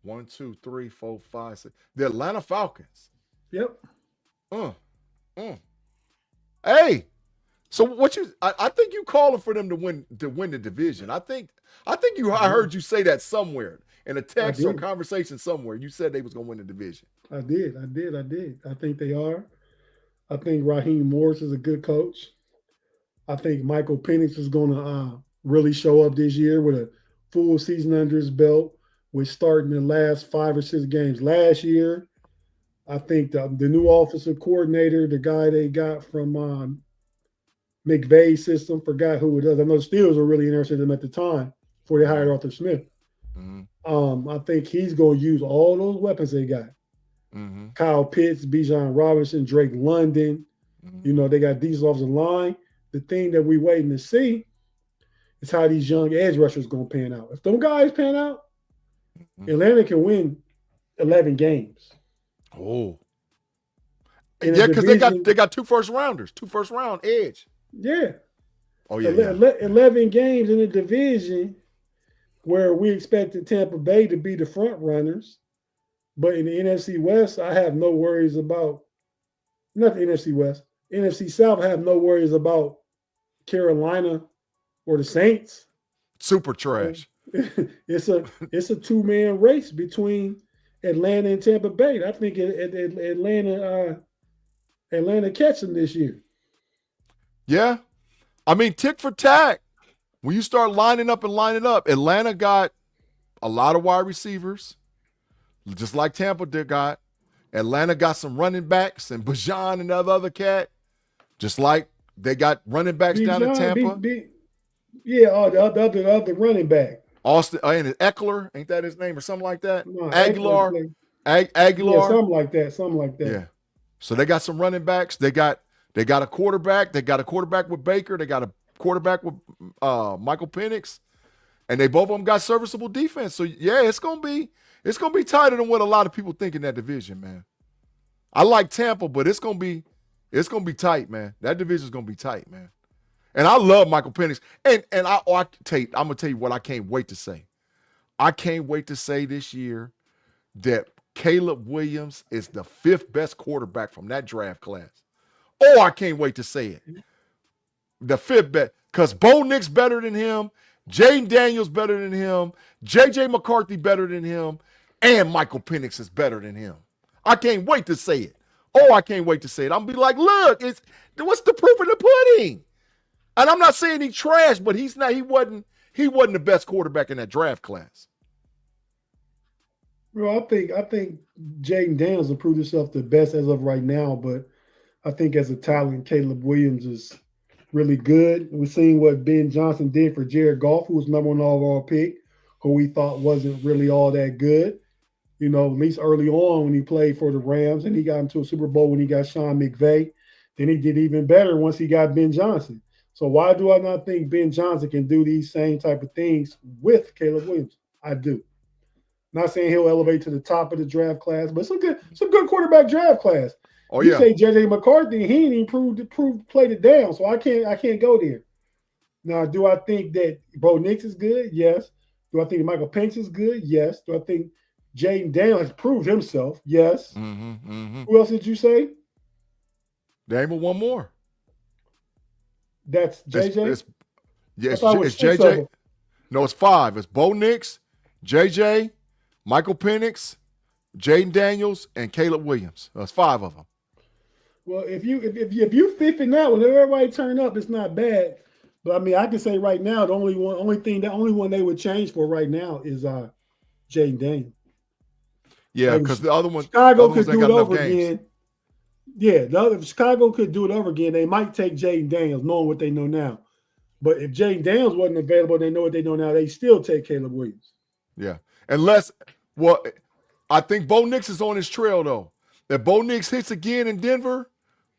1, 2, 3, 4, 5, 6. The Atlanta Falcons. Yep. Hey, so I think you calling for them to win the division. I heard you say that somewhere in a text or conversation somewhere. You said they was gonna win the division. I did. I think they are. I think Raheem Morris is a good coach. I think Michael Penix is gonna really show up this year with a full season under his belt. We're starting the last 5 or 6 games last year. I think the new offensive coordinator, the guy they got from McVay's system, forgot who it is. I know the Steelers were really interested in him at the time before they hired Arthur Smith. Mm-hmm. I think he's going to use all those weapons they got. Mm-hmm. Kyle Pitts, Bijan Robinson, Drake London. Mm-hmm. They got these offensive line. The thing that we're waiting to see is how these young edge rushers going to pan out. If them guys pan out, Atlanta can win 11 games. Oh, yeah, because they got 2 first rounders, 2 first round edge. Yeah. Oh yeah, 11 games in the division where we expected Tampa Bay to be the front runners, but in the NFC West, I have no worries about. Not the NFC West, NFC South. I have no worries about Carolina or the Saints. Super trash. It's a 2-man race between Atlanta and Tampa Bay. I think Atlanta catch them this year. Yeah, I mean tick for tack. When you start lining up, Atlanta got a lot of wide receivers, just like Tampa did got. Atlanta got some running backs and Bijan and that other cat, just like they got running backs down in Tampa. The other running back. Austin and Eckler, ain't that his name or something like that? No, Aguilar. Aguilar. Yeah, something like that. Yeah. So they got some running backs. They got a quarterback. They got a quarterback with Baker. They got a quarterback with Michael Penix, and they both of them got serviceable defense. So yeah, it's gonna be tighter than what a lot of people think in that division, man. I like Tampa, but it's gonna be tight, man. That division's gonna be tight, man. And I love Michael Penix. And Tate, I'm gonna tell you what I can't wait to say. I can't wait to say this year that Caleb Williams is the 5th best quarterback from that draft class. Oh, I can't wait to say it. The 5th best. Because Bo Nix better than him, Jaden Daniels better than him, J.J. McCarthy better than him, and Michael Penix is better than him. I can't wait to say it. Oh, I can't wait to say it. I'm gonna be like, look, what's the proof in the pudding? And I'm not saying he trash, but he wasn't the best quarterback in that draft class. Well, I think Jaden Daniels will prove himself the best as of right now, but I think as a talent, Caleb Williams is really good. We're seeing what Ben Johnson did for Jared Goff, who was #1 overall pick, who we thought wasn't really all that good. At least early on when he played for the Rams and he got into a Super Bowl when he got Sean McVay. Then he did even better once he got Ben Johnson. So why do I not think Ben Johnson can do these same type of things with Caleb Williams? I do. Not saying he'll elevate to the top of the draft class, but it's a good quarterback draft class. Oh, you say J.J. McCarthy, he ain't even played it down, so I can't go there. Now, do I think that Bo Nix is good? Yes. Do I think Michael Penix is good? Yes. Do I think Jaden Daniels has proved himself? Yes. Who else did you say? Name one more. That's JJ. Yeah, I thought it was it's 6 of JJ. them. No, it's 5. It's Bo Nix, JJ, Michael Penix, Jaden Daniels, and Caleb Williams. That's 5 of them. Well, if you fifthing that one, if everybody turn up, it's not bad. But I mean, I can say right now, the only one they would change for right now is Jaden Daniels. Yeah, Like, because the other one, Chicago could do it over games. again. Yeah, if Chicago could do it over again, they might take Jaden Daniels, knowing what they know now. But if Jaden Daniels wasn't available, they know what they know now. They still take Caleb Williams. Yeah, I think Bo Nix is on his trail though. If Bo Nix hits again in Denver,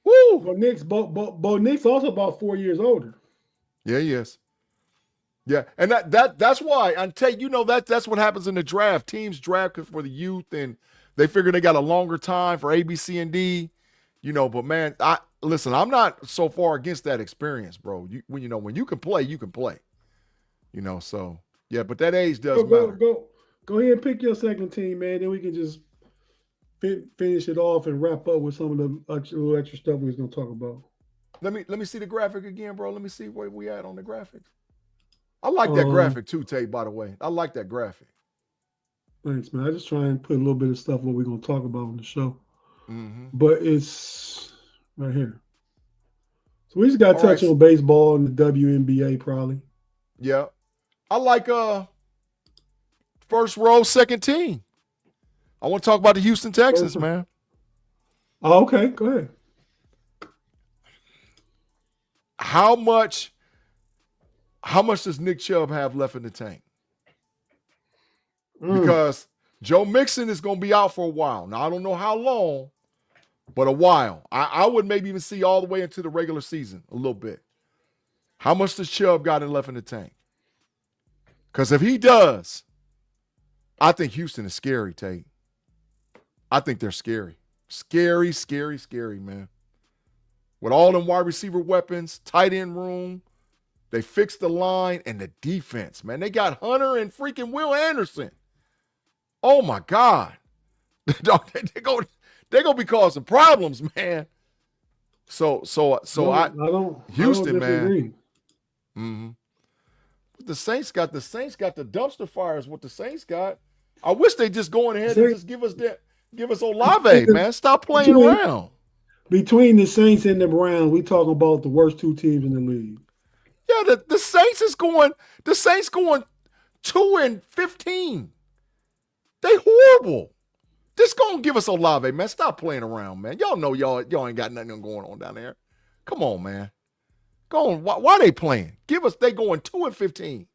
woo! Bo Nix also about 4 years older. Yeah, he is. Yeah, and that's why I tell you, that's what happens in the draft. Teams draft for the youth, and they figure they got a longer time for A, B, C, and D. But man, I'm not so far against that experience, bro. When you can play, you can play. So yeah, but that age does matter. Go ahead and pick your second team, man. Then we can just finish it off and wrap up with some of the little extra stuff we was gonna talk about. Let me see the graphic again, bro. Let me see where we at on the graphics. I like that graphic too, Tate, by the way. I like that graphic. Thanks, man. I just try and put a little bit of stuff what we're gonna talk about on the show. Mm-hmm. But it's right here. So we just got to touch on baseball and the WNBA probably. Yeah. I like first row, second team. I want to talk about the Houston Texans, man. Oh, okay. Go ahead. How much does Nick Chubb have left in the tank? Because Joe Mixon is going to be out for a while. Now, I don't know how long, but a while. I would maybe even see all the way into the regular season a little bit. How much does Chubb got left in the tank? Because if he does, I think Houston is scary, Tate. I think they're scary. Scary, scary, scary, man. With all them wide receiver weapons, tight end room, they fixed the line and the defense, man. They got Hunter and freaking Will Anderson. Oh, my God. They're going to be causing problems, man. Houston, man. Mm-hmm. But the Saints got the dumpster fires. What the Saints got. I wish they just go ahead and just give us Olave, man. Stop playing around. Between the Saints and the Browns, we talking about the worst 2 teams in the league. Yeah, the Saints going 2-15. They horrible. Just go and give us Olave, man. Stop playing around, man. Y'all know y'all ain't got nothing going on down there. Come on, man. Go on. Why they playing? They going 2-15.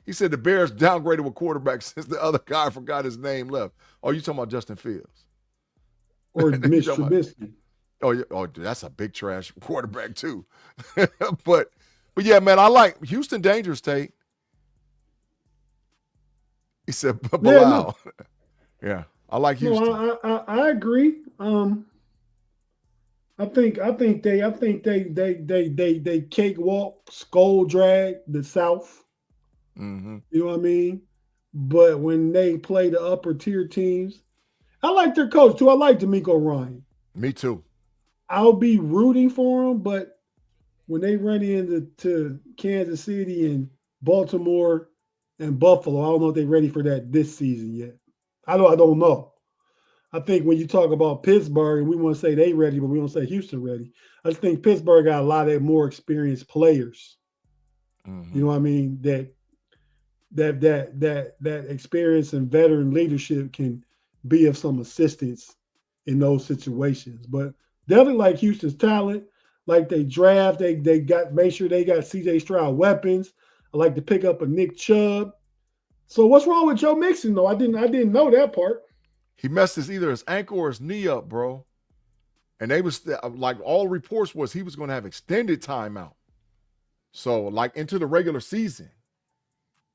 He said the Bears downgraded a quarterback since the other guy, I forgot his name, left. Oh, you talking about Justin Fields? Or Mitch Trubisky? Oh, that's a big trash quarterback too. but yeah, man, I like Houston dangerous, Tate. He said, Bilal. Yeah, I like Houston. No, I agree. I think they cakewalk, skull drag the South. Mm-hmm. You know what I mean? But when they play the upper tier teams, I like their coach too. I like D'Amico Ryan. Me too. I'll be rooting for them, but when they run into Kansas City and Baltimore and Buffalo, I don't know if they're ready for that this season yet. I don't know. I think when you talk about Pittsburgh, and we want to say they ready, but we don't say Houston ready. I just think Pittsburgh got a lot of more experienced players. Mm-hmm. You know what I mean? That experience and veteran leadership can be of some assistance in those situations. But definitely like Houston's talent, like they draft, they make sure they got CJ Stroud weapons. I like to pick up a Nick Chubb. So what's wrong with Joe Mixon though? I didn't know that part. He messed either his ankle or his knee up, bro. And they was like all reports was he was going to have extended timeout. So like into the regular season.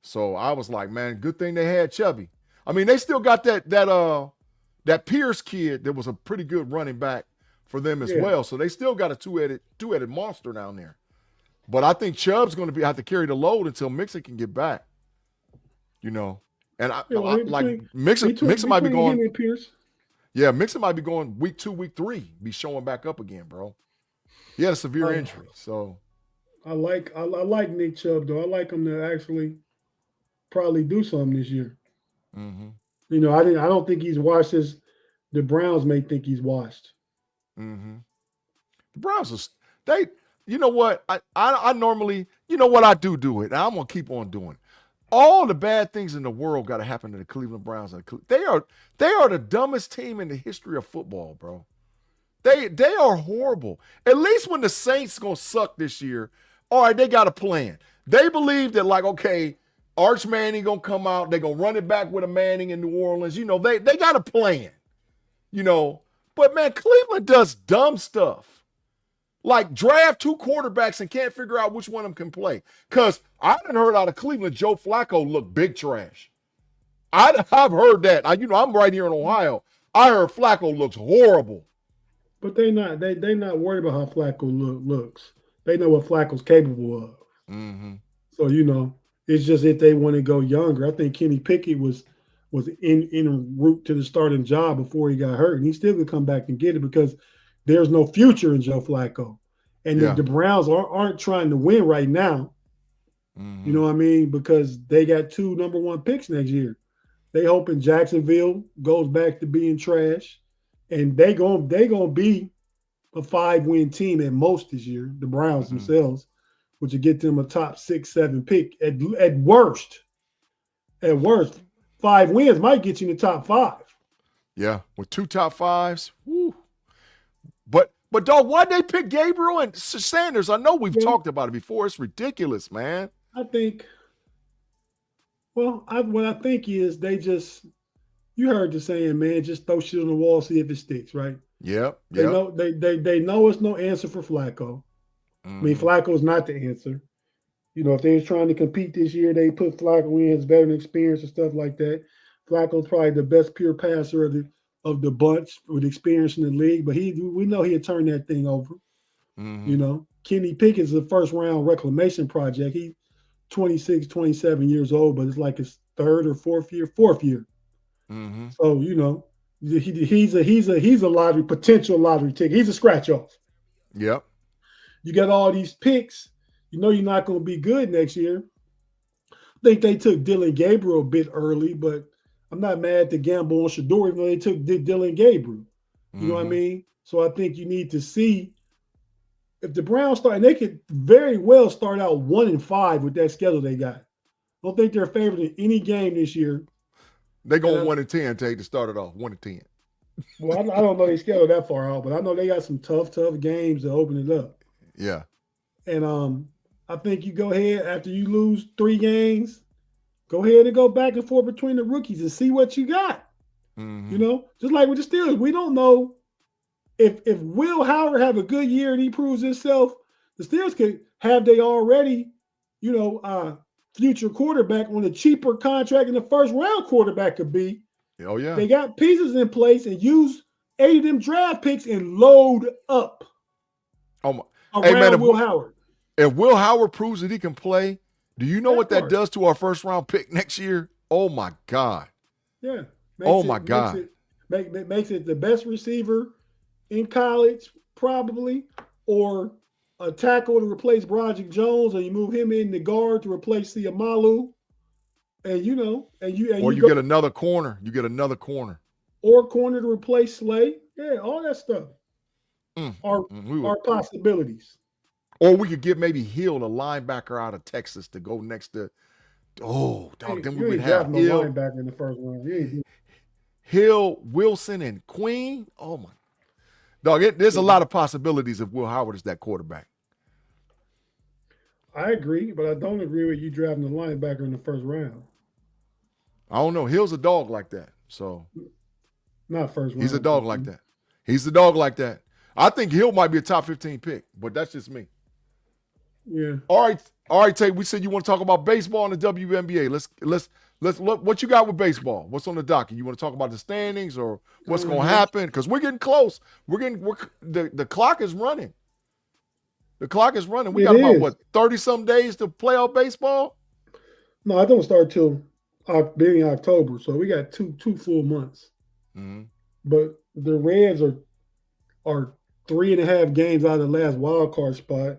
So I was like, man, good thing they had Chubby. I mean, they still got that Pierce kid that was a pretty good running back for them as well. So they still got a two-headed monster down there. But I think Chubb's going to have to carry the load until Mixon can get back. You know, and Mixon might be going. Yeah, Mixon might be going week 2, week 3, be showing back up again, bro. He had a severe injury, so. I like Nick Chubb though. I like him to actually probably do something this year. Mm-hmm. You know, I don't think he's washed as the Browns may think he's washed. Mm-hmm. The Browns are they. You know what? I normally, you know what, I do it, and I'm gonna keep on doing it. All the bad things in the world got to happen to the Cleveland Browns. They are the dumbest team in the history of football, bro. They are horrible. At least when the Saints gonna suck this year, all right, they got a plan. They believe that, like, okay, Arch Manning gonna come out, they gonna run it back with a Manning in New Orleans. You know, they got a plan. You know, but man, Cleveland does dumb stuff. Like draft 2 quarterbacks and can't figure out which one of them can play. Because I done heard out of Cleveland, Joe Flacco look big trash. I've heard that. I'm right here in Ohio. I heard Flacco looks horrible. But they not worried about how Flacco looks. They know what Flacco's capable of. Mm-hmm. So it's just if they want to go younger. I think Kenny Pickett was en route to the starting job before he got hurt, and he still could come back and get it because there's no future in Joe Flacco, and the Browns aren't trying to win right now. Mm-hmm. You know what I mean? Because they got 2 number 1 picks next year. They hoping Jacksonville goes back to being trash, and they gonna be a 5-win team at most this year. The Browns themselves, which would get them a top 6-7 pick at worst. At worst, 5 wins might get you in the top 5. Yeah, with 2 top 5s. Woo. But dog, why'd they pick Gabriel and Sanders? I know we've talked about it before. It's ridiculous, man. I think. Well, what I think is they just. You heard the saying, man. Just throw shit on the wall, see if it sticks, right? Yep. They know it's no answer for Flacco. I mean, Flacco's not the answer. You know, if they was trying to compete this year, they put Flacco in his veteran experience and stuff like that. Flacco's probably the best pure passer of the bunch with experience in the league, but we know he'll turn that thing over. Mm-hmm. You know, Kenny Pickett's a first-round reclamation project. He's 26, 27 years old, but it's like his 3rd or 4th year. Mm-hmm. So, you know, he's a potential lottery ticket. He's a scratch-off. Yep. You got all these picks. You know you're not going to be good next year. I think they took Dylan Gabriel a bit early, but I'm not mad to gamble on Shador even though they took Dylan Gabriel. You know what I mean? So I think you need to see if the Browns start, and they could very well start out 1-5 with that schedule they got. I don't think they're favored in any game this year. They're going 1-10, Tate, to start it off. 1-10. Well, I don't know they schedule that far out, but I know they got some tough games to open it up. Yeah. And I think you go ahead after you lose 3 games, go ahead and go back and forth between the rookies and see what you got. Mm-hmm. You know, just like with the Steelers, we don't know if Will Howard have a good year and he proves himself. The Steelers could have they already, future quarterback on a cheaper contract than the first-round quarterback could be. Oh yeah, they got pieces in place and use 8 of them draft picks and load up. Oh my! Around man, Will Howard. If Will Howard proves that he can play, do you know what that does to our first-round pick next year? Oh my God! Yeah. God! Makes it the best receiver in college, probably, or a tackle to replace Broderick Jones, or you move him in the guard to replace Siamalu, and you get another corner. You get another corner, or corner to replace Slay. Yeah, all that stuff are possibilities. Or we could get maybe Hill, a linebacker out of Texas, to go next to. Oh, dog! Then we would have Hill linebacker in the first round. Hill, Wilson, and Queen. Oh my, dog! There's a lot of possibilities if Will Howard is that quarterback. I agree, but I don't agree with you drafting a linebacker in the first round. I don't know. Hill's a dog like that, so not first round. He's a dog like that. He's a dog like that. I think Hill might be a top 15 pick, but that's just me. Yeah. All right, Tate. We said you want to talk about baseball and the WNBA. Let's look. What you got with baseball? What's on the docket? You want to talk about the standings or what's going to happen? Because we're getting close. The clock is running. The clock is running. We got about 30-some days to play out baseball? No, I don't start till beginning of October, so we got two full months. Mm-hmm. But the Reds are 3.5 games out of the last wild card spot,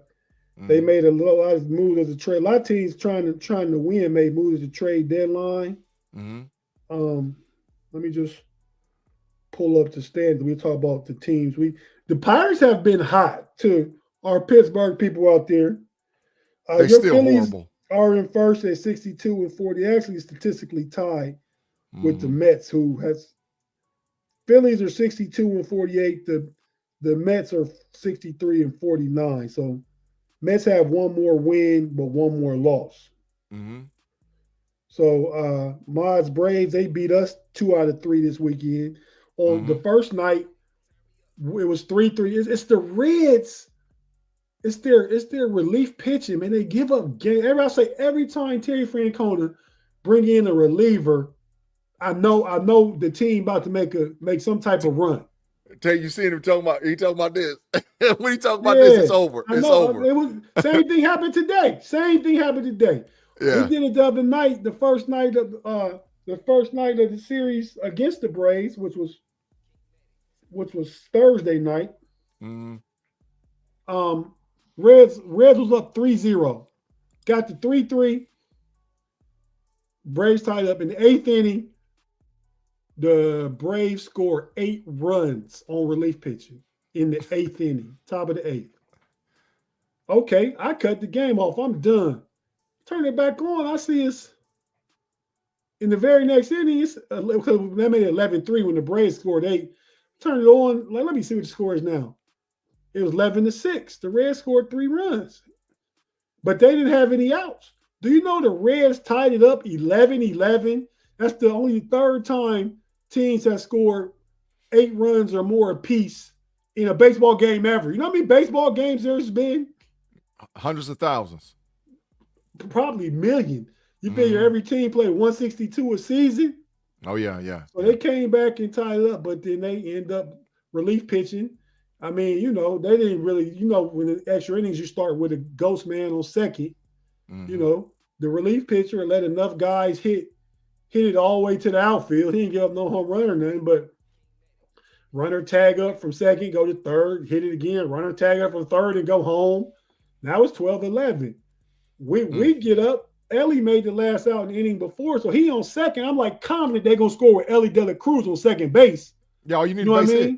They made a lot of moves as a trade. A lot of teams trying to win made moves as a trade deadline. Let me just pull up the standings. We talk about the teams. The Pirates have been hot to our Pittsburgh people out there. They're Your still Phillies horrible. are in first at 62-40, actually statistically tied with the Mets, who has Phillies are 62-48. The Mets are 63-49. So Mets have one more win, but one more loss. So Mods Braves, they beat us 2 out of 3 this weekend. On the first night, it was 3-3. It's the Reds. It's their relief pitching, man. They give up game. Every time Terry Francona bring in a reliever, I know the team about to make some type of run. Tate, you seen him talking about this. When he talking about this, it's over. It's over. It was same thing happened today. Yeah. We did it the other night, the first night of the series against the Braves, which was Thursday night. Reds was up 3-0. Got to 3-3. Braves tied up in the 8th inning. The Braves scored 8 runs on relief pitching in the 8th inning, top of the 8th. Okay, I cut the game off. I'm done. Turn it back on. I see it's in the very next inning. Because they made it 11-3 when the Braves scored 8. Turn it on. Let me see what the score is now. It was 11-6. The Reds scored 3 runs, but they didn't have any outs. Do you know the Reds tied it up 11-11? That's the only 3rd time teams have scored 8 runs or more apiece in a baseball game ever. You know how many baseball games there's been? Hundreds of thousands. Probably million. You figure every team played 162 a season? Oh, yeah. So they came back and tied it up, but then they end up relief pitching. I mean, they didn't really, when the extra innings, you start with a ghost man on second. The relief pitcher let enough guys hit it all the way to the outfield. He didn't give up no home run or nothing, but runner tag up from second, go to third, hit it again, runner tag up from third and go home. Now it's 12-11. We get up. Ellie made the last out in the inning before, so he on second. I'm like confident they're going to score with Ellie De La Cruz on second base. Yeah, all you need is base hit.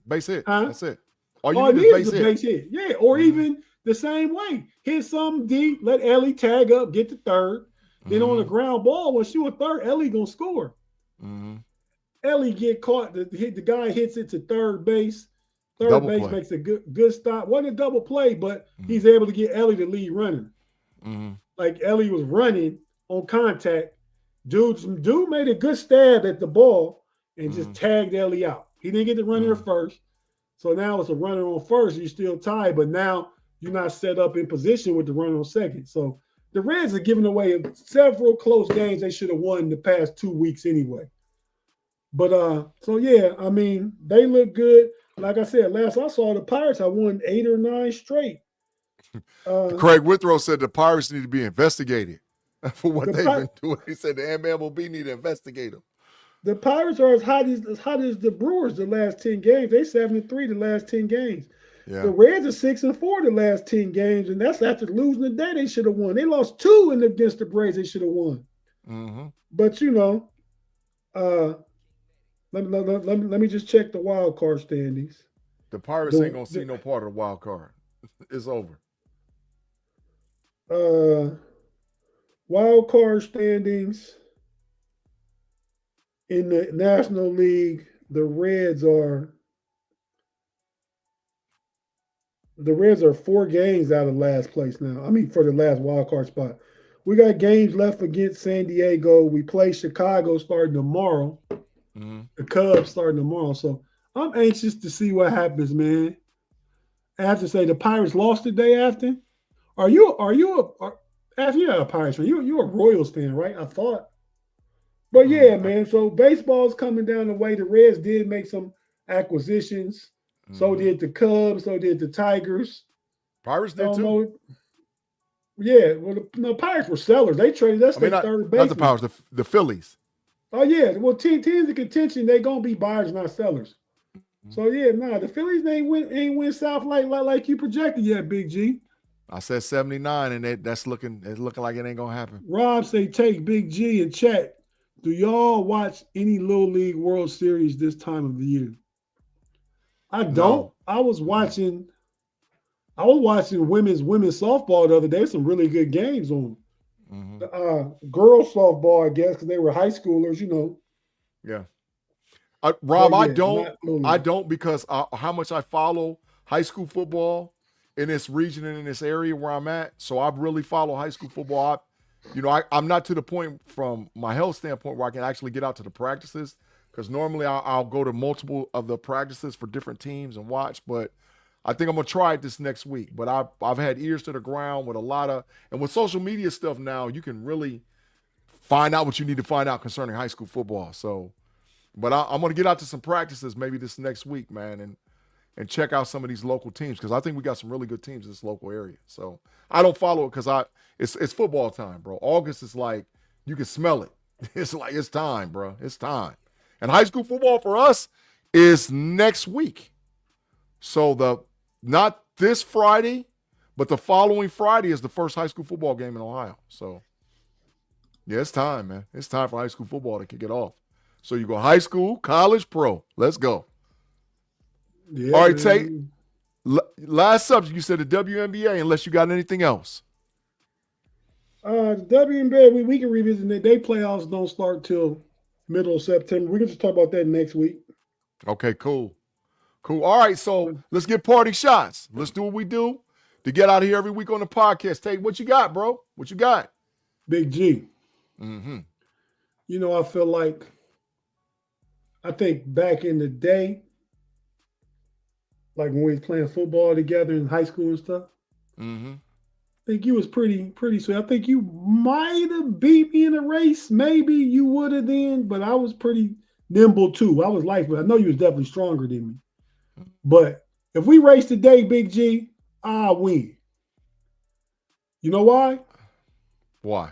Base hit. Huh? That's it. All you need is base hit. Yeah, or even the same way. Hit something deep, let Ellie tag up, get to third. Then on the ground ball, when she was third, Ellie going to score. Ellie get caught. The guy hits it to third base. Third double base play. Makes a good stop. Wasn't a double play, but he's able to get Ellie the lead runner. Like Ellie was running on contact. Dude made a good stab at the ball and just tagged Ellie out. He didn't get the runner first. So now it's a runner on first. You're still tied, but now you're not set up in position with the runner on second. So the Reds are giving away several close games they should have won the past 2 weeks anyway. But so yeah, I mean, they look good. Like I said, last I saw the Pirates, I won 8 or 9 straight. Craig Withrow said the Pirates need to be investigated for what they've been doing. He said the MLB need to investigate them. The Pirates are as hot as the Brewers the last 10 games. They 7-3 the last 10 games. Yeah. The Reds are 6-4 the last 10 games, and that's after losing the day they should have won. They lost 2 against the Braves they should have won. But let me just check the wild card standings. The Pirates ain't gonna see no part of the wild card. It's over. Wild card standings in the National League, the Reds are 4 games out of last place now. I mean, for the last wild card spot. We got games left against San Diego. We play Chicago starting tomorrow. The Cubs starting tomorrow. So I'm anxious to see what happens, man. I have to say the Pirates lost the day after. Are you after you're not a Pirates fan, you're a Royals fan, right? I thought. But yeah, man. So baseball's coming down the way. The Reds did make some acquisitions. So did the Cubs. So did the Tigers. Pirates did too. Yeah, well, the Pirates were sellers. They traded us third base. Not the Pirates, the Phillies. Oh yeah, well, teams in contention, they gonna be buyers, not sellers. So yeah, the Phillies ain't win South like you projected yet, Big G. I said 79, and it's looking like it ain't gonna happen. Rob say Tate Big-G in chat. Do y'all watch any Little League World Series this time of the year? I don't. No. I was watching women's softball the other day. Some really good games on. Girls softball, I guess, because they were high schoolers, you know. Yeah. Rob, yeah, I don't because how much I follow high school football in this region and in this area where I'm at. So I really follow high school football. I'm not to the point from my health standpoint where I can actually get out to the practices, because normally I'll go to multiple of the practices for different teams and watch. But I think I'm going to try it this next week. But I've had ears to the ground with and with social media stuff now, you can really find out what you need to find out concerning high school football. So, but I'm going to get out to some practices maybe this next week, man, and check out some of these local teams, because I think we got some really good teams in this local area. So I don't follow it because it's football time, bro. August is like, you can smell it. It's like, it's time, bro. It's time. And high school football for us is next week. So not this Friday, but the following Friday is the first high school football game in Ohio. So yeah, it's time, man. It's time for high school football to kick it off. So you go high school, college, pro. Let's go. Yeah, all right, Tate. Last subject, you said the WNBA, unless you got anything else. The WNBA, we can revisit it. They playoffs don't start till middle of September. We can just talk about that next week. Okay, cool. All right, so let's get party shots. Let's do what we do to get out of here every week on the podcast. Tate, what you got, bro? What you got? Big G. Mm-hmm. You know, I think back in the day, like when we was playing football together in high school and stuff, mm-hmm. I think you was pretty sweet. I think you might have beat me in a race. Maybe you would have then, but I was pretty nimble too. I was light, but I know you was definitely stronger than me. But if we race today, Big G, I'll win. You know why? Why?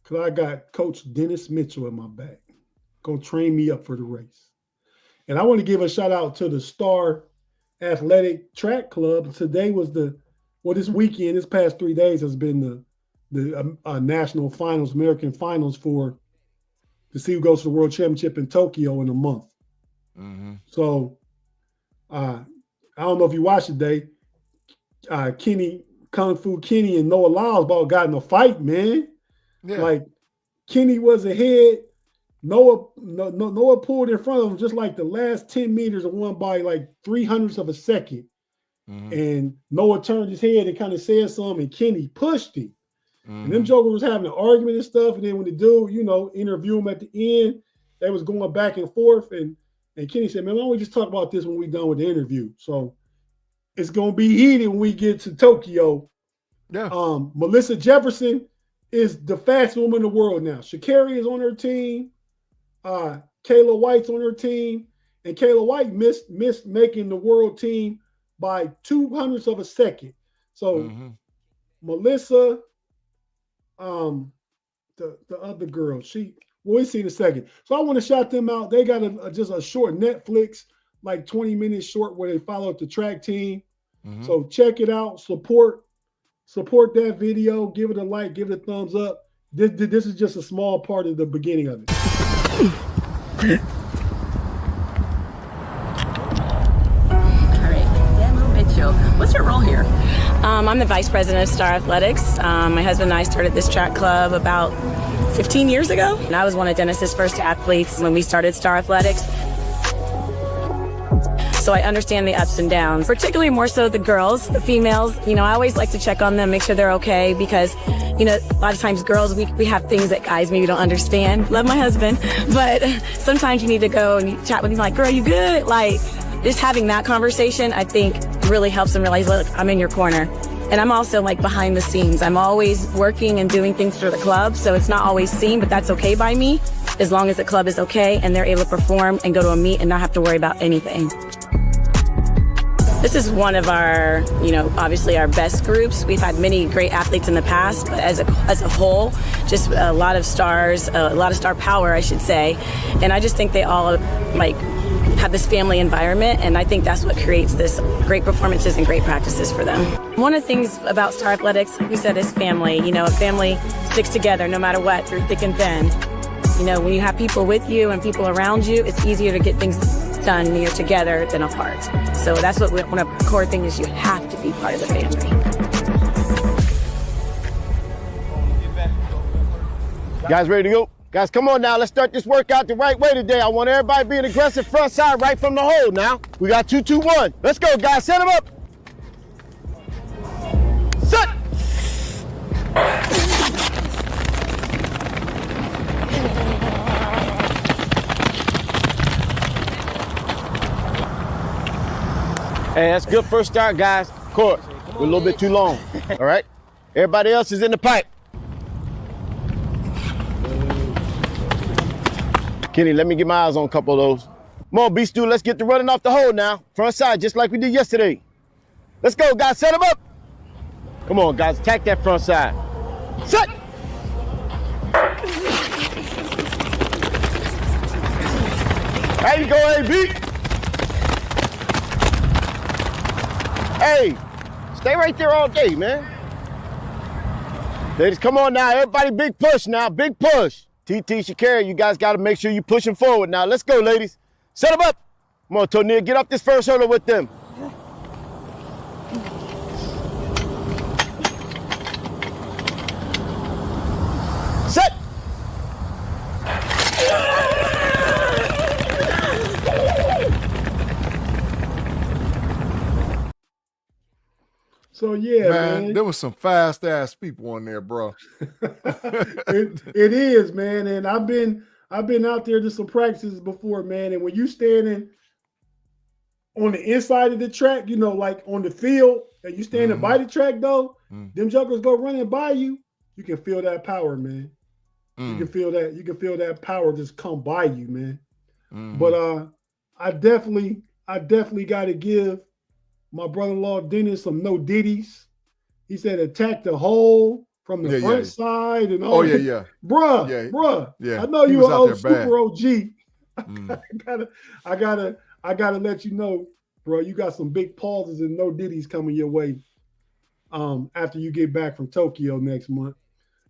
Because I got Coach Dennis Mitchell at my back. Go train me up for the race. And I want to give a shout out to the Star Athletic Track Club. Today was this weekend, this past 3 days has been the national finals, American finals to see who goes to the World Championship in Tokyo in a month. Mm-hmm. So I don't know if you watched today. Kung Fu Kenny and KnoItAllz got in a fight, man. Yeah. Like Kenny was ahead. Noah pulled in front of him just like the last 10 meters of one by like 300ths of a second. Mm-hmm. And Noah turned his head and kind of said something, and Kenny pushed him. Mm-hmm. And them jokers was having an argument and stuff. And then when the dude, interview him at the end, they was going back and forth. And Kenny said, man, why don't we just talk about this when we done with the interview? So it's going to be heated when we get to Tokyo. Yeah. Melissa Jefferson is the fastest woman in the world now. Sha'Carri is on her team. Kayla White's on her team. And Kayla White missed making the world team by 200ths of a second. So mm-hmm. Melissa, the other girl, we'll see in a second. So I want to shout them out. They got just a short Netflix, like 20 minutes short, where they follow the track team. Mm-hmm. So check it out. Support that video. Give it a like. Give it a thumbs up. This is just a small part of the beginning of it. What's your role here? I'm the vice president of Star Athletics. My husband and I started this track club about 15 years ago. And I was one of Dennis's first athletes when we started Star Athletics. So I understand the ups and downs, particularly more so the girls, the females. I always like to check on them, make sure they're okay, because, a lot of times girls, we have things that guys maybe don't understand. Love my husband, but sometimes you need to go and you chat with him like, girl, you good? Like, just having that conversation, I think, really helps them realize, look, I'm in your corner. And I'm also like behind the scenes. I'm always working and doing things for the club, so it's not always seen, but that's okay by me, as long as the club is okay and they're able to perform and go to a meet and not have to worry about anything. This is one of our, obviously our best groups. We've had many great athletes in the past, but as a whole, just a lot of stars, a lot of star power, I should say. And I just think they all have this family environment, and I think that's what creates this great performances and great practices for them. One of the things about Star Athletics, like we said, is family. You know, a family sticks together no matter what, through thick and thin. You know, when you have people with you and people around you, it's easier to get things done when you're together than apart. So that's what one of the core things is, you have to be part of the family. Guys ready to go? Guys, come on now. Let's start this workout the right way today. I want everybody being aggressive front side right from the hole now. We got 2, 2, 1. Let's go, guys. Set them up. Set. Hey, that's good first start, guys. Court, we're a little bit too long. All right? Everybody else is in the pipe. Kenny, let me get my eyes on a couple of those. Come on, Beast Dude, let's get to running off the hole now. Front side, just like we did yesterday. Let's go, guys, set them up. Come on, guys, attack that front side. Set. There you go, AB. Hey, stay right there all day, man. Ladies, come on now, everybody big push now, big push. TT, Shakira, you guys got to make sure you're pushing forward now. Let's go, ladies. Set them up. Come on, Tony, get up this first hurdle with them. Set. So yeah, man, there was some fast ass people on there, bro. it is, man, and I've been out there to some practices before, man, and when you standing on the inside of the track, you know, like on the field, and you standing by the track though, them jokers go running by you, you can feel that power, man. You can feel that. You can feel that power just come by you, man. But I definitely got to give my brother-in-law Dennis some no ditties. He said attack the hole from the front side and all. Bruh. Yeah. I know you an old super OG. I gotta let you know, bro. You got some big pauses and no ditties coming your way. After you get back from Tokyo next month.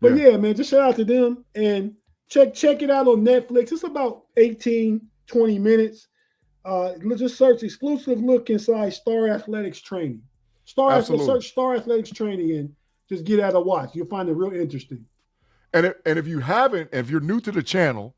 But yeah, man, just shout out to them and check it out on Netflix. It's about 18, 20 minutes. Just search exclusive look inside Star Athletics Training. Search Star Athletics Training and just get out a watch. You'll find it real interesting. And if you're new to the channel,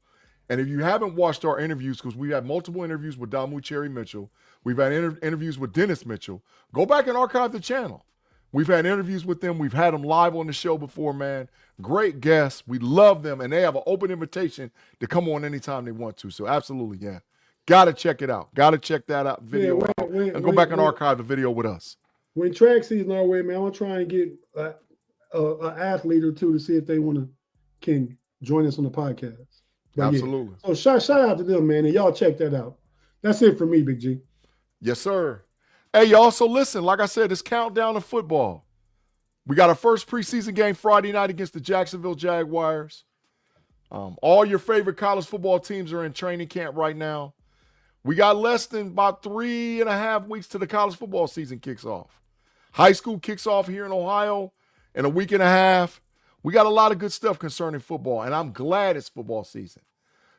and if you haven't watched our interviews, because we had multiple interviews with Damu Cherry Mitchell, we've had interviews with Dennis Mitchell, go back and archive the channel. We've had interviews with them. We've had them live on the show before, man. Great guests. We love them, and they have an open invitation to come on anytime they want to. So absolutely, yeah. Got to check it out. Got to check that out video out, and go back and archive the video with us. When track season our way, man, I'm going to try and get an athlete or two to see if they can join us on the podcast. But absolutely. Yeah. So shout out to them, man, and y'all check that out. That's it for me, Big G. Yes, sir. Hey, y'all, so listen, like I said, it's countdown to football. We got our first preseason game Friday night against the Jacksonville Jaguars. All your favorite college football teams are in training camp right now. We got less than about 3.5 weeks till the college football season kicks off. High school kicks off here in Ohio in a week and a half. We got a lot of good stuff concerning football, and I'm glad it's football season.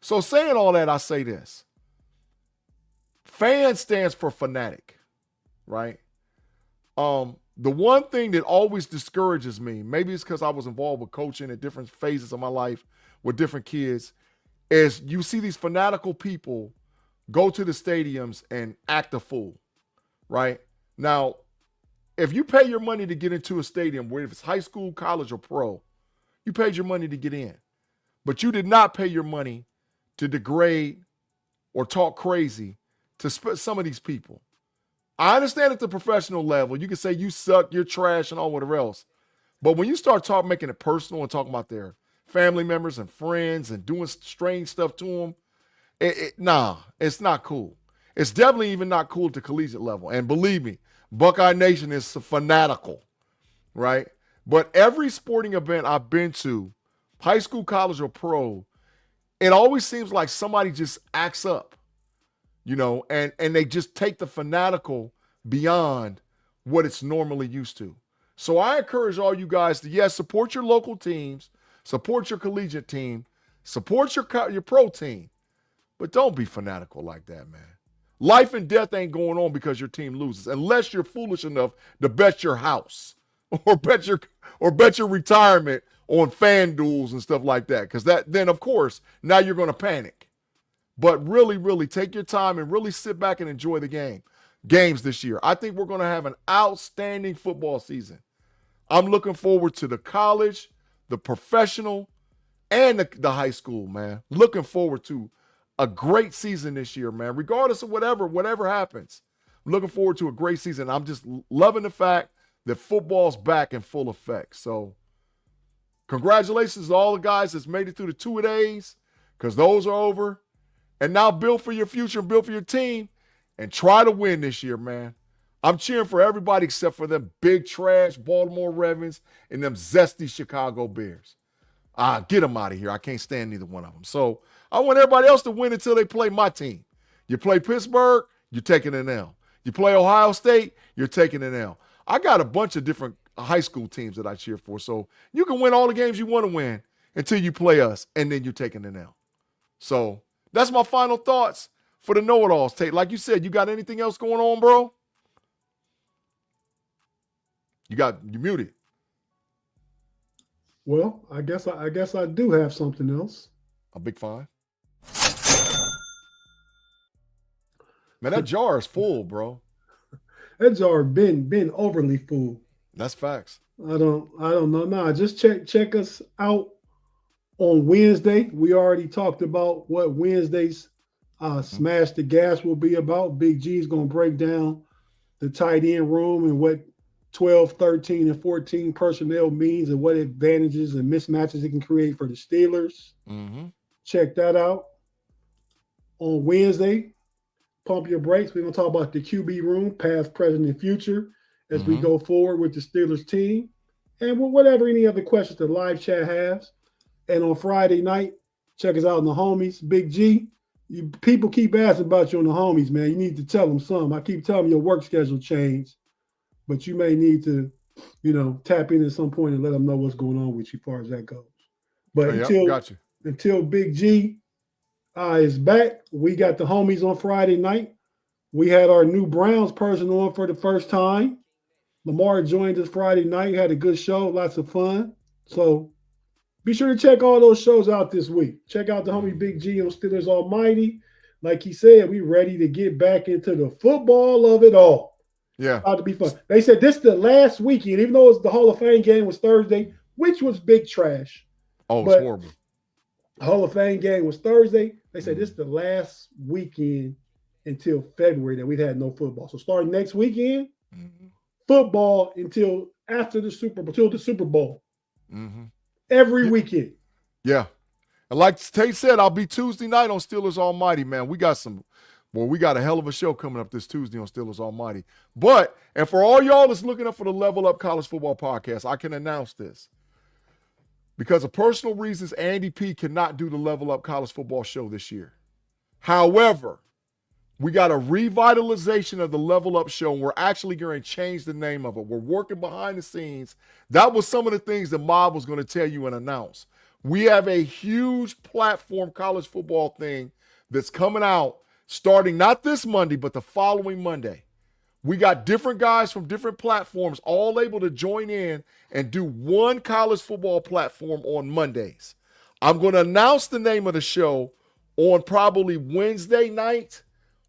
So saying all that, I say this. Fan stands for fanatic, right? The one thing that always discourages me, maybe it's because I was involved with coaching at different phases of my life with different kids, is you see these fanatical people go to the stadiums and act a fool, right? Now, if you pay your money to get into a stadium, whether it's high school, college, or pro, you paid your money to get in. But you did not pay your money to degrade or talk crazy to some of these people. I understand at the professional level, you can say you suck, you're trash, and all whatever else. But when you start making it personal and talking about their family members and friends and doing strange stuff to them, it's not cool. It's definitely even not cool at the collegiate level. And believe me, Buckeye Nation is fanatical, right? But every sporting event I've been to, high school, college, or pro, it always seems like somebody just acts up. and they just take the fanatical beyond what it's normally used to. So I encourage all you guys to, yes, support your local teams, support your collegiate team, support your pro team, but don't be fanatical like that, man. Life and death ain't going on because your team loses, unless you're foolish enough to bet your house or bet your retirement on FanDuels and stuff like that. Because then, of course, now you're going to panic. But really, really take your time and really sit back and enjoy the games this year. I think we're going to have an outstanding football season. I'm looking forward to the college, the professional, and the high school, man. Looking forward to a great season this year, man. Regardless of whatever happens, I'm looking forward to a great season. I'm just loving the fact that football's back in full effect. So congratulations to all the guys that's made it through the two-a-days, because those are over. And now build for your future and build for your team and try to win this year, man. I'm cheering for everybody except for them big trash Baltimore Ravens and them zesty Chicago Bears. Get them out of here. I can't stand neither one of them. So I want everybody else to win until they play my team. You play Pittsburgh, you're taking an L. You play Ohio State, you're taking an L. I got a bunch of different high school teams that I cheer for. So you can win all the games you want to win until you play us, and then you're taking an L. So that's my final thoughts for the KnoItAllz, Tate. Like you said, you got anything else going on, bro? You muted. Well, I guess I do have something else. A big five. Man, that jar is full, bro. That jar been overly full. That's facts. I don't know. Nah, just check us out on Wednesday. We already talked about what Wednesday's Smash the Gas will be about. Big G is going to break down the tight end room and what 12, 13, and 14 personnel means and what advantages and mismatches it can create for the Steelers. Mm-hmm. Check that out. On Wednesday, pump your brakes. We're going to talk about the QB room, past, present, and future as we go forward with the Steelers team. And whatever any other questions the live chat has. And on Friday night, check us out in the homies. Big G, people keep asking about you on the homies, man. You need to tell them something. I keep telling them your work schedule changed, but you may need to, tap in at some point and let them know what's going on with you as far as that goes. But until Big G is back, we got the homies on Friday night. We had our new Browns person on for the first time. Lamar joined us Friday night, had a good show, lots of fun. So be sure to check all those shows out this week. Check out the homie Big G on Steelers Almighty. Like he said, we ready to get back into the football of it all. Yeah. About to be fun. They said this is the last weekend, even though it's the Hall of Fame game was Thursday, which was big trash. Oh, it's horrible. The Hall of Fame game was Thursday. They said this is the last weekend until February that we've had no football. So starting next weekend, football until after the Super Bowl, till the Super Bowl. Every weekend. Yeah. And like Tate said, I'll be Tuesday night on Steelers Almighty, man. We got a hell of a show coming up this Tuesday on Steelers Almighty. And for all y'all that's looking up for the Level Up College Football Podcast, I can announce this. Because of personal reasons, Andy P cannot do the Level Up College Football show this year. However, we got a revitalization of the Level Up show, and we're actually going to change the name of it. We're working behind the scenes. That was some of the things that Mob was going to tell you and announce. We have a huge platform college football thing that's coming out starting not this Monday, but the following Monday. We got different guys from different platforms all able to join in and do one college football platform on Mondays. I'm going to announce the name of the show on probably Wednesday night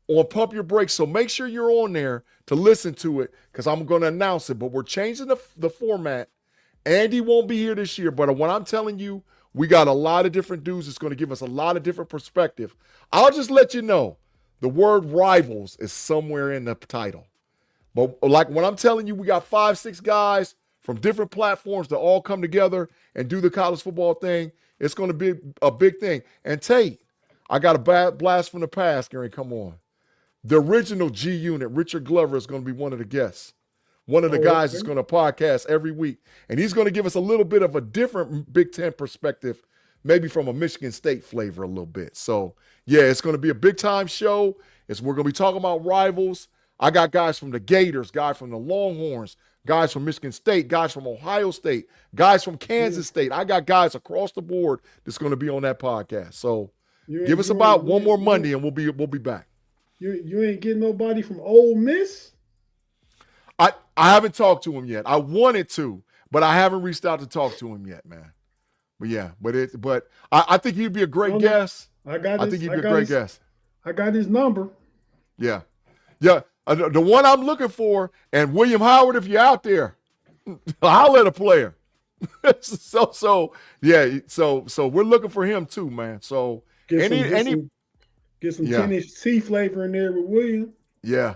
on Pump Your Brakes. So make sure you're on there to listen to it because I'm going to announce it. But we're changing the format. Andy won't be here this year, but when I'm telling you, we got a lot of different dudes that's going to give us a lot of different perspective. I'll just let you know the word rivals is somewhere in the title. But like when I'm telling you, we got 5-6 guys from different platforms to all come together and do the college football thing. It's going to be a big thing. And Tate, I got a bad blast from the past, Gary. Come on. The original G Unit, Richard Glover, is going to be one of the guests. One of the guys that's going to podcast every week. And he's going to give us a little bit of a different Big Ten perspective maybe from a Michigan State flavor a little bit. So, yeah, it's going to be a big-time show. We're going to be talking about rivals. I got guys from the Gators, guys from the Longhorns, guys from Michigan State, guys from Ohio State, guys from Kansas State. I got guys across the board that's going to be on that podcast. So give us about one more Monday and we'll be back. You ain't getting nobody from Ole Miss? I haven't talked to him yet. I wanted to, but I haven't reached out to talk to him yet, man. But yeah, but I think he'd be a great guest. I think he'd be a great guest. I got his number. Yeah. Yeah. The one I'm looking for, and William Howard, if you're out there, holler at a player. So we're looking for him too, man. So get some Tennessee flavor in there with William. Yeah.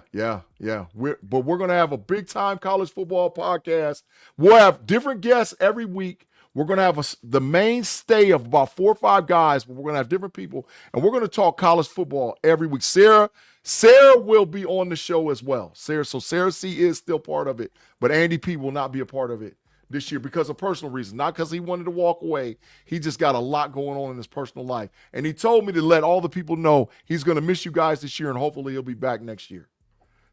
We're gonna have a big time college football podcast. We'll have different guests every week. We're gonna have the mainstay of about 4 or 5 guys, but we're gonna have different people, and we're gonna talk college football every week. Sarah will be on the show as well. Sarah C is still part of it, but Andy P will not be a part of it this year because of personal reasons, not because he wanted to walk away. He just got a lot going on in his personal life, and he told me to let all the people know he's gonna miss you guys this year, and hopefully he'll be back next year.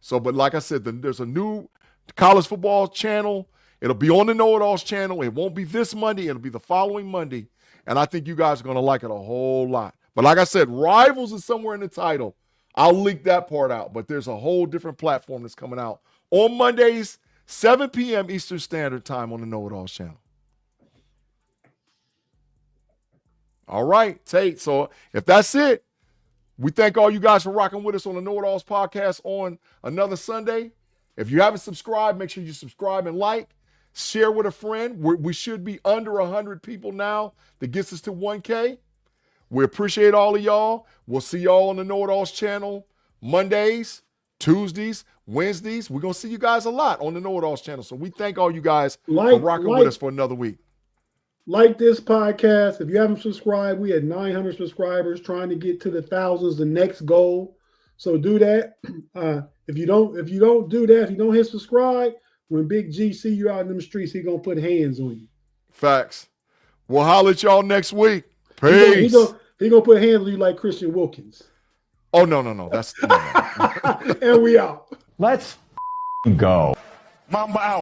So, but like I said, there's a new college football channel. It'll be on the KnoItAllz channel. It won't be this Monday. It'll be the following Monday. And I think you guys are going to like it a whole lot. But like I said, Rivals is somewhere in the title. I'll leak that part out. But there's a whole different platform that's coming out on Mondays, 7 p.m. Eastern Standard Time on the KnoItAllz channel. All right, Tate. So if that's it, we thank all you guys for rocking with us on the KnoItAllz podcast on another Sunday. If you haven't subscribed, make sure you subscribe and like. Share with a friend. We should be under 100 people now. That gets us to 1K. We appreciate all of y'all. We'll see y'all on the KnoItAllz channel Mondays, Tuesdays, Wednesdays. We're going to see you guys a lot on the KnoItAllz channel. So we thank all you guys for rocking with us for another week. Like this podcast. If you haven't subscribed, we had 900 subscribers trying to get to the thousands, the next goal. So do that. If you don't do that, if you don't hit subscribe, when Big G see you out in them streets, he gonna put hands on you. Facts. We'll holler at y'all next week. Peace. He gonna put hands on you like Christian Wilkins. Oh no. That's And we out. Let's go. Mamba out.